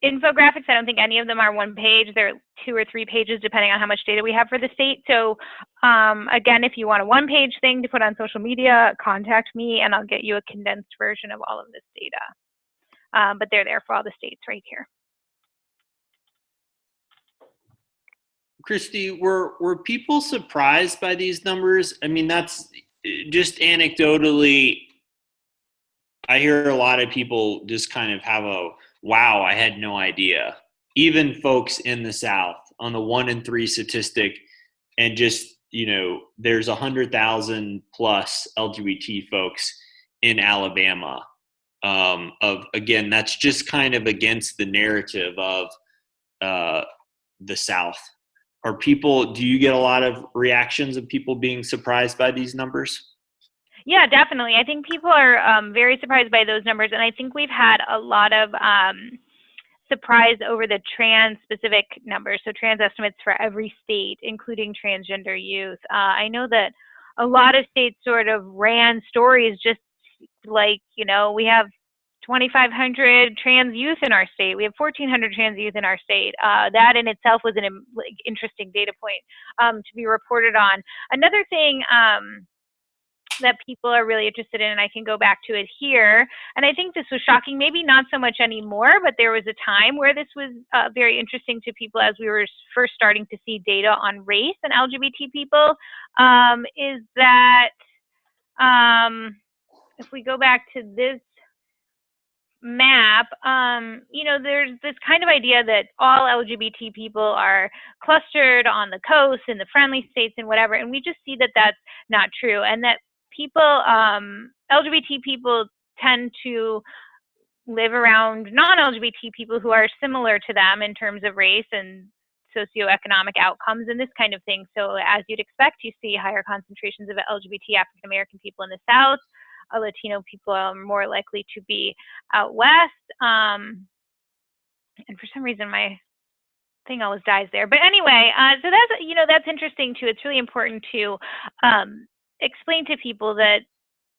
infographics. I don't think any of them are one page. They're 2 or 3 pages depending on how much data we have for the state. So again, if you want a one-page thing to put on social media, contact me and I'll get you a condensed version of all of this data. But they're there for all the states right here. Christy, were people surprised by these numbers? I mean, that's just anecdotally, I hear a lot of people just kind of have a, wow, I had no idea. Even folks in the South on the 1 in 3 statistic, and just, you know, there's 100,000 plus LGBT folks in Alabama. Again, that's just kind of against the narrative of the South. Do you get a lot of reactions of people being surprised by these numbers? Yeah, definitely. I think people are very surprised by those numbers, and I think we've had a lot of surprise over the trans-specific numbers, so trans estimates for every state, including transgender youth. I know that a lot of states sort of ran stories just like, you know, we have 2,500 trans youth in our state. We have 1,400 trans youth in our state. That in itself was an interesting data point to be reported on. Another thing that people are really interested in, and I can go back to it here, and I think this was shocking, maybe not so much anymore, but there was a time where this was very interesting to people as we were first starting to see data on race and LGBT people, is that if we go back to this map, you know, there's this kind of idea that all LGBT people are clustered on the coast, in the friendly states and whatever, and we just see that that's not true, and that people, LGBT people tend to live around non-LGBT people who are similar to them in terms of race and socioeconomic outcomes and this kind of thing. So as you'd expect, you see higher concentrations of LGBT African American people in the South. Latino people are more likely to be out west. And for some reason, my thing always dies there. But anyway, so that's, you know, that's interesting too. It's really important to explain to people that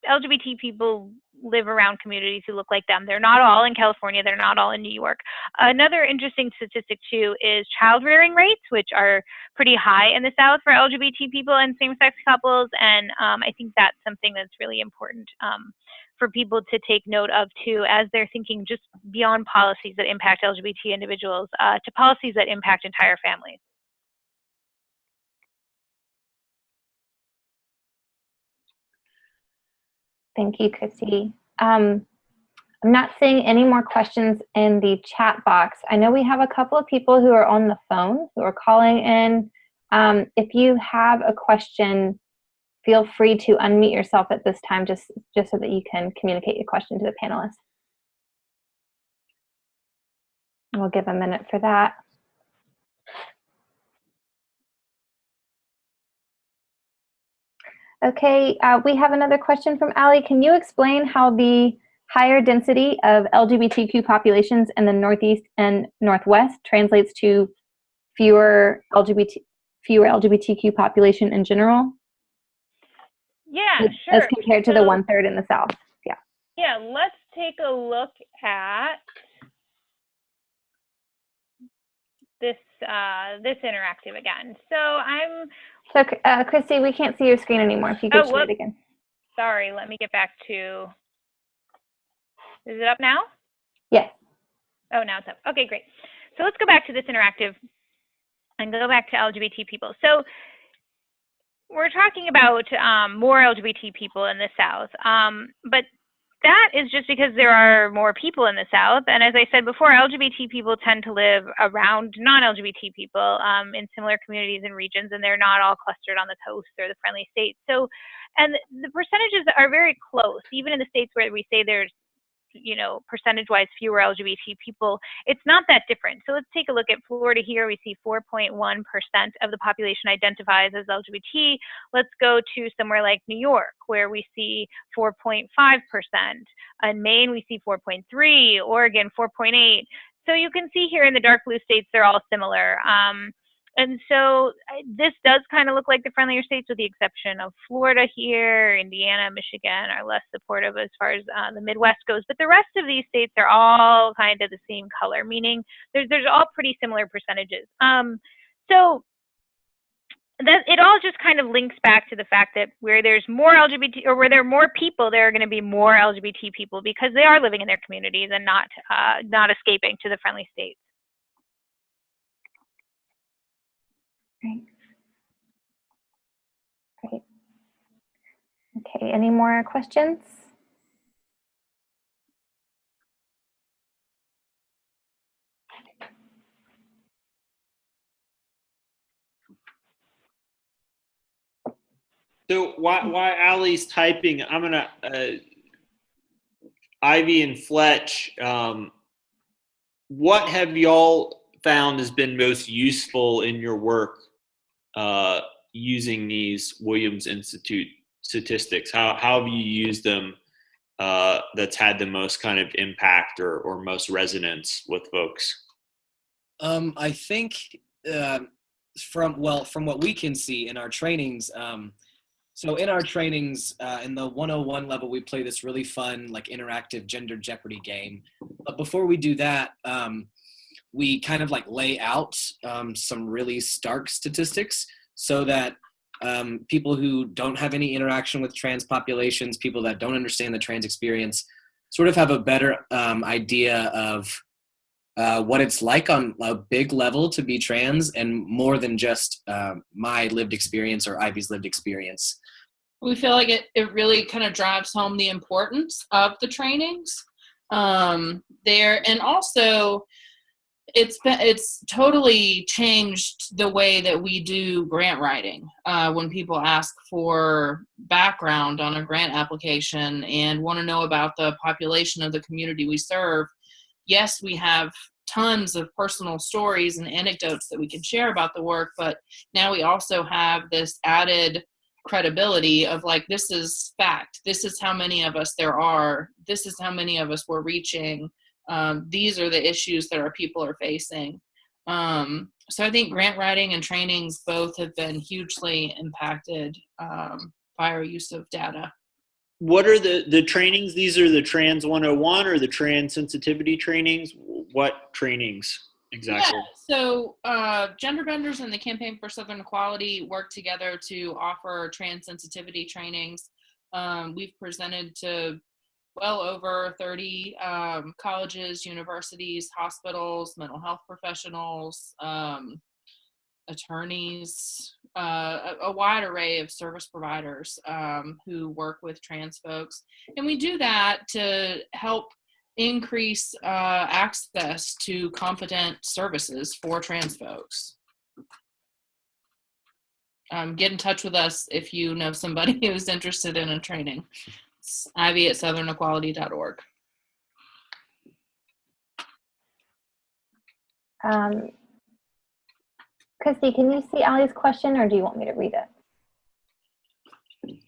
LGBT people live around communities who look like them. They're not all in California. They're not all in New York. Another interesting statistic too is child rearing rates, which are pretty high in the South for LGBT people and same-sex couples. And I think that's something that's really important for people to take note of too, as they're thinking just beyond policies that impact LGBT individuals to policies that impact entire families. Thank you, Christy. I'm not seeing any more questions in the chat box. I know we have a couple of people who are on the phone who are calling in. If you have a question, feel free to unmute yourself at this time just so that you can communicate your question to the panelists. We'll give a minute for that. Okay, we have another question from Ali. Can you explain how the higher density of LGBTQ populations in the Northeast and Northwest translates to fewer LGBT fewer LGBTQ population in general? Yeah, sure. As compared to the 1/3 in the South. Yeah. Yeah, let's take a look at this this interactive again. So Christy, we can't see your screen anymore. If you could share it again. Sorry, let me get back to. Is it up now? Yes. Oh, now it's up. Okay, great. So let's go back to this interactive and go back to LGBT people. So we're talking about more LGBT people in the South, but that is just because there are more people in the South. And as I said before, LGBT people tend to live around non-LGBT people in similar communities and regions, and they're not all clustered on the coast or the friendly states. So, and the percentages are very close, even in the states where we say there's, you know, percentage-wise fewer LGBT people, it's not that different. So let's take a look at Florida here. We see 4.1% of the population identifies as LGBT. Let's go to somewhere like New York, where we see 4.5%. In Maine, we see 4.3%, Oregon, 4.8%. So you can see here in the dark blue states, they're all similar. And so this does kind of look like the friendlier states, with the exception of Florida here. Indiana, Michigan are less supportive as far as the Midwest goes. But the rest of these states are all kind of the same color, meaning there's all pretty similar percentages. So that it all just kind of links back to the fact that where there's more LGBT, or where there are more people, there are going to be more LGBT people, because they are living in their communities and not escaping to the friendly states. Great. Okay, any more questions? So while Allie's typing, I'm gonna Ivy and Fletch, what have y'all found has been most useful in your work using these Williams Institute statistics? How have you used them that's had the most kind of impact or most resonance with folks? I think from what we can see in our trainings, so in our trainings, in the 101 level, we play this really fun, like, interactive gender Jeopardy game. But before we do that, we kind of like lay out some really stark statistics, so that people who don't have any interaction with trans populations, people that don't understand the trans experience, sort of have a better idea of what it's like on a big level to be trans, and more than just my lived experience or Ivy's lived experience. We feel like it really kind of drives home the importance of the trainings there, and also it's totally changed the way that we do grant writing. When people ask for background on a grant application and want to know about the population of the community we serve, yes, we have tons of personal stories and anecdotes that we can share about the work, but now we also have this added credibility of, like, this is fact, this is how many of us there are, this is how many of us we're reaching, these are the issues that our people are facing. So I think grant writing and trainings both have been hugely impacted by our use of data. What are the trainings? These are the Trans 101 or the trans sensitivity trainings? What trainings exactly? Yeah, so Gender Benders and the Campaign for Southern Equality work together to offer trans sensitivity trainings. We've presented to well over 30 colleges, universities, hospitals, mental health professionals, attorneys, a wide array of service providers who work with trans folks. And we do that to help increase access to competent services for trans folks. Get in touch with us if you know somebody who's interested in a training. It's ivy@southern-equality.org. Christy, can you see Allie's question, or do you want me to read it?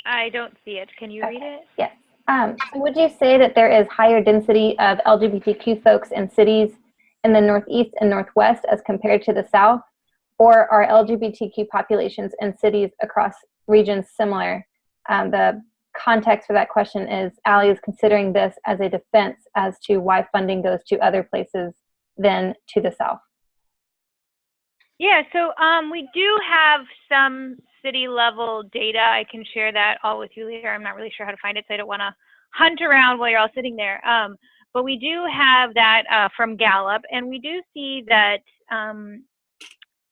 I don't see it. Can you read it? Yes. So would you say that there is higher density of LGBTQ folks in cities in the Northeast and Northwest as compared to the South? or are LGBTQ populations in cities across regions similar? The context for that question is Allie is considering this as a defense as to why funding goes to other places than to the South. Yeah, so we do have some city level data. I can share that all with you later. I'm not really sure how to find it, so I don't want to hunt around while you're all sitting there. But we do have that from Gallup, and we do see that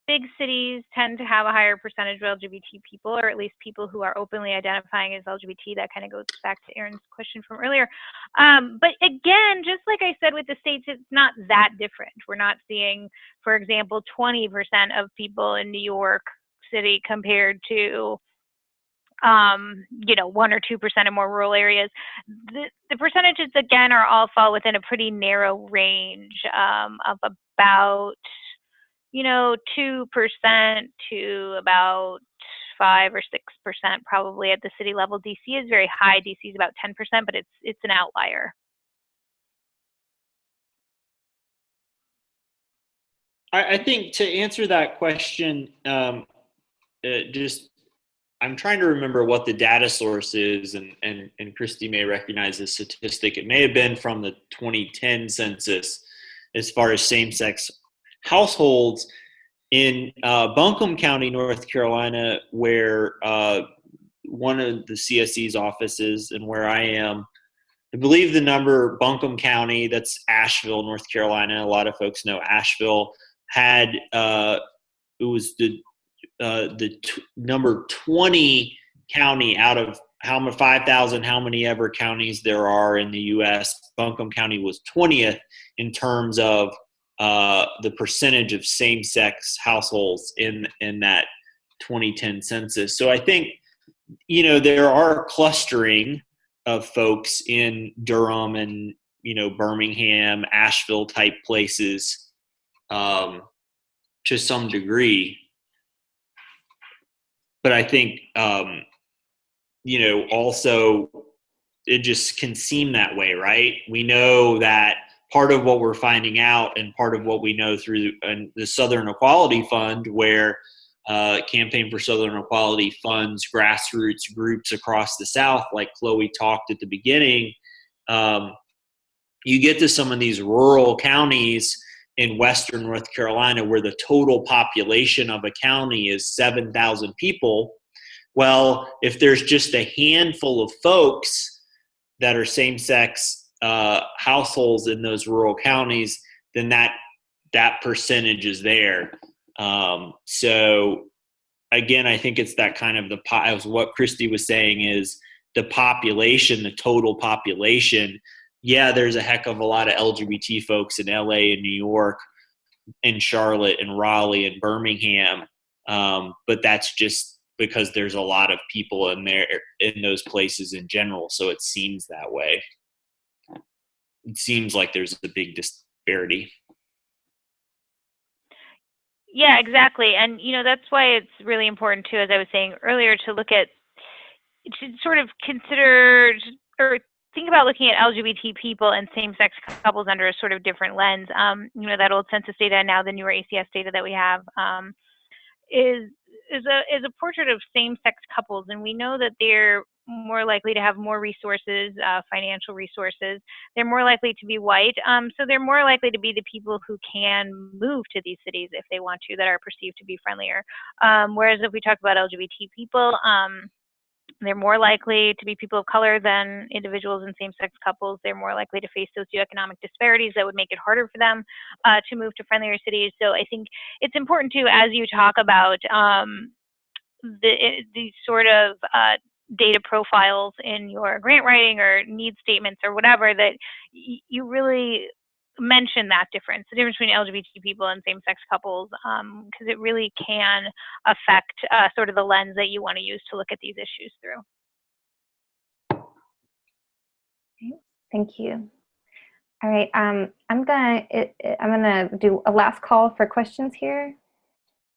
big cities tend to have a higher percentage of LGBT people, or at least people who are openly identifying as LGBT. That kind of goes back to Aaron's question from earlier. But again, just like I said with the states, it's not that different. We're not seeing, for example, 20% of people in New York City compared to 1 or 2% in more rural areas. The percentages, again, are all fall within a pretty narrow range of about 2% to about 5 or 6% probably at the city level. DC is very high. DC is about 10%, but it's an outlier. I think to answer that question, I'm trying to remember what the data source is, and Christy may recognize this statistic. It may have been from the 2010 census as far as same-sex households in Buncombe County, North Carolina, where one of the CSE's offices and where I am. I believe the number, Buncombe County, that's Asheville, North Carolina. A lot of folks know Asheville, had it was the number 20 county out of 5,000, how many ever counties there are in the U.S. Buncombe County was 20th in terms of the percentage of same-sex households in that 2010 census. So I think, there are clustering of folks in Durham and, Birmingham, Asheville type places to some degree. But I think, also it just can seem that way, right? We know that part of what we're finding out, and part of what we know through the Southern Equality Fund, where Campaign for Southern Equality funds grassroots groups across the South, like Chloe talked at the beginning, you get to some of these rural counties in Western North Carolina where the total population of a county is 7,000 people. Well, if there's just a handful of folks that are same-sex households in those rural counties, then that percentage is there. So again, I think it's that kind of as what Christy was saying is the population, the total population. Yeah, there's a heck of a lot of LGBT folks in LA and New York and Charlotte and Raleigh and Birmingham. But that's just because there's a lot of people in those places in general. So it seems that way. It seems like there's a big disparity. Yeah, exactly. And, that's why it's really important too, as I was saying earlier, to sort of consider or think about looking at LGBT people and same-sex couples under a sort of different lens. That old census data and now the newer ACS data that we have is a portrait of same-sex couples, and we know that they're more likely to have more resources, financial resources. They're more likely to be white, so they're more likely to be the people who can move to these cities if they want to, that are perceived to be friendlier. Whereas if we talk about LGBT people, they're more likely to be people of color than individuals in same-sex couples. They're more likely to face socioeconomic disparities that would make it harder for them to move to friendlier cities. So I think it's important too, as you talk about these sort of data profiles in your grant writing or need statements or whatever, that you really mention that difference, the difference between LGBT people and same-sex couples, because it really can affect sort of the lens that you want to use to look at these issues through. Thank you. All right, I'm gonna do a last call for questions here.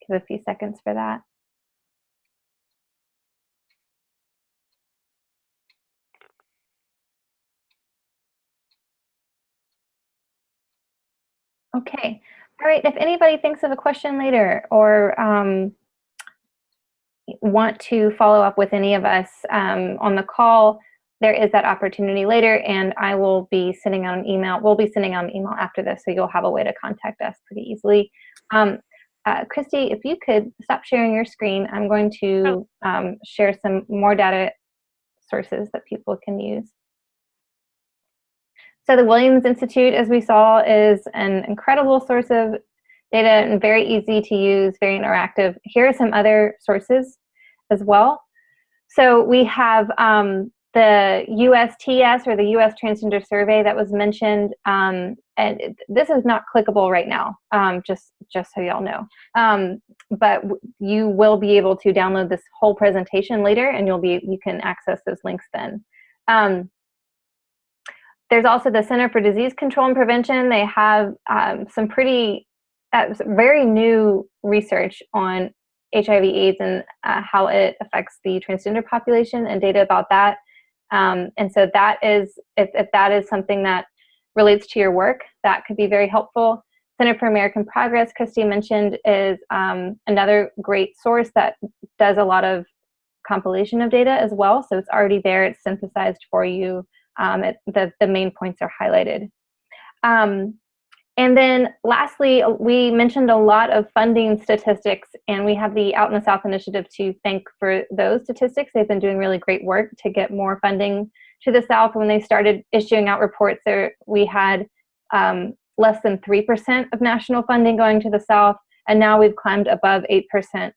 Give a few seconds for that. Okay, All right, if anybody thinks of a question later or want to follow up with any of us on the call, there is that opportunity later, and I will be sending out an email. We'll be sending out an email after this, so you'll have a way to contact us pretty easily. Christy, if you could stop sharing your screen, I'm going to share some more data sources that people can use. So the Williams Institute, as we saw, is an incredible source of data and very easy to use, very interactive. Here are some other sources as well. So we have the USTS, or the US Transgender Survey, that was mentioned, and this is not clickable right now, just so y'all know. But you will be able to download this whole presentation later, and you can access those links then. There's also the Center for Disease Control and Prevention. They have some pretty very new research on HIV/AIDS and how it affects the transgender population, and data about that. And so that is, if that is something that relates to your work, that could be very helpful. Center for American Progress, Christy mentioned, is another great source that does a lot of compilation of data as well. So it's already there, it's synthesized for you. The main points are highlighted. And then lastly, we mentioned a lot of funding statistics, and we have the Out in the South initiative to thank for those statistics. They've been doing really great work to get more funding to the South. When they started issuing out reports, we had less than 3% of national funding going to the South, and now we've climbed above 8%.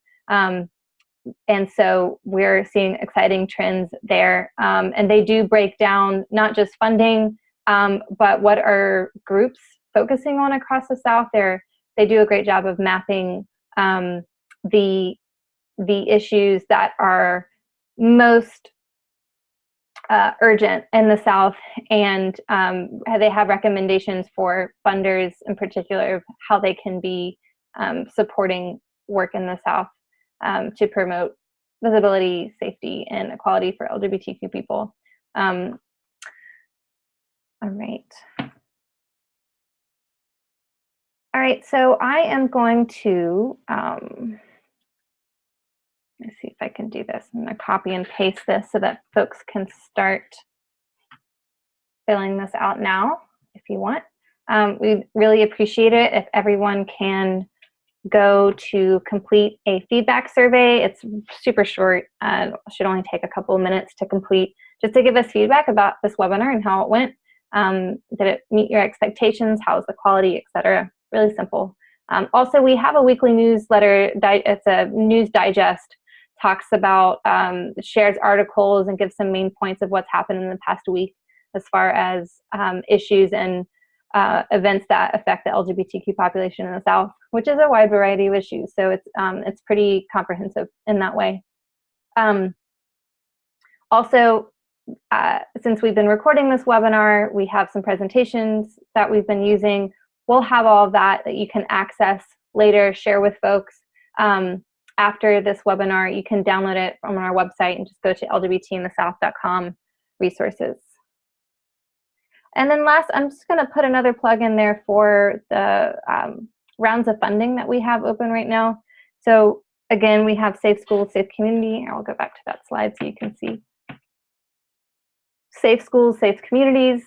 And so we're seeing exciting trends there. And they do break down not just funding, but what are groups focusing on across the South. They do a great job of mapping the issues that are most urgent in the South, and they have recommendations for funders in particular of how they can be supporting work in the South to promote visibility, safety, and equality for LGBTQ people. All right. All right, so I am going to, let's see if I can do this. I'm going to copy and paste this so that folks can start filling this out now if you want. We'd really appreciate it if everyone can go to complete a feedback survey. It's super short, should only take a couple of minutes to complete, just to give us feedback about this webinar and how it went. Did it meet your expectations? How's the quality, etc.? Really simple. Also, we have a weekly newsletter. It's a news digest, talks about, shares articles and gives some main points of what's happened in the past week as far as issues and events that affect the LGBTQ population in the South, which is a wide variety of issues. So it's pretty comprehensive in that way. Also, since we've been recording this webinar, we have some presentations that we've been using. We'll have all of that you can access later, share with folks. After this webinar, you can download it from our website and just go to lgbtinthesouth.com resources. And then last, I'm just going to put another plug in there for the rounds of funding that we have open right now. So again, we have Safe Schools, Safe Community. I'll go back to that slide so you can see. Safe Schools, Safe Communities.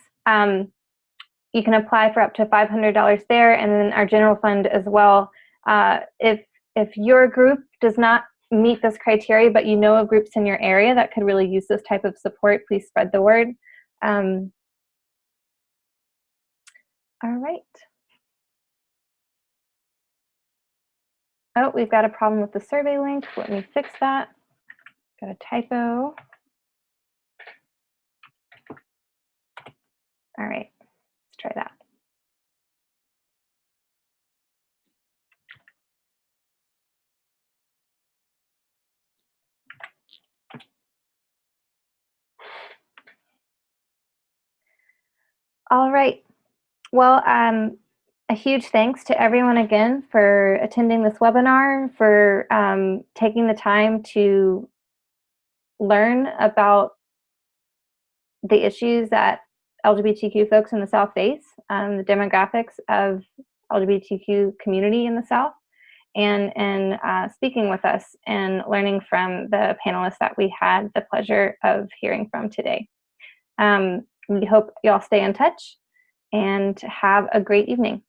You can apply for up to $500 there, and then our general fund as well. If your group does not meet this criteria, but you know of groups in your area that could really use this type of support, please spread the word. All right. Oh, we've got a problem with the survey link. Let me fix that. Got a typo. All right, let's try that. All right. Well, a huge thanks to everyone again for attending this webinar, for taking the time to learn about the issues that LGBTQ folks in the South face, the demographics of LGBTQ community in the South, and speaking with us and learning from the panelists that we had the pleasure of hearing from today. We hope y'all stay in touch and have a great evening.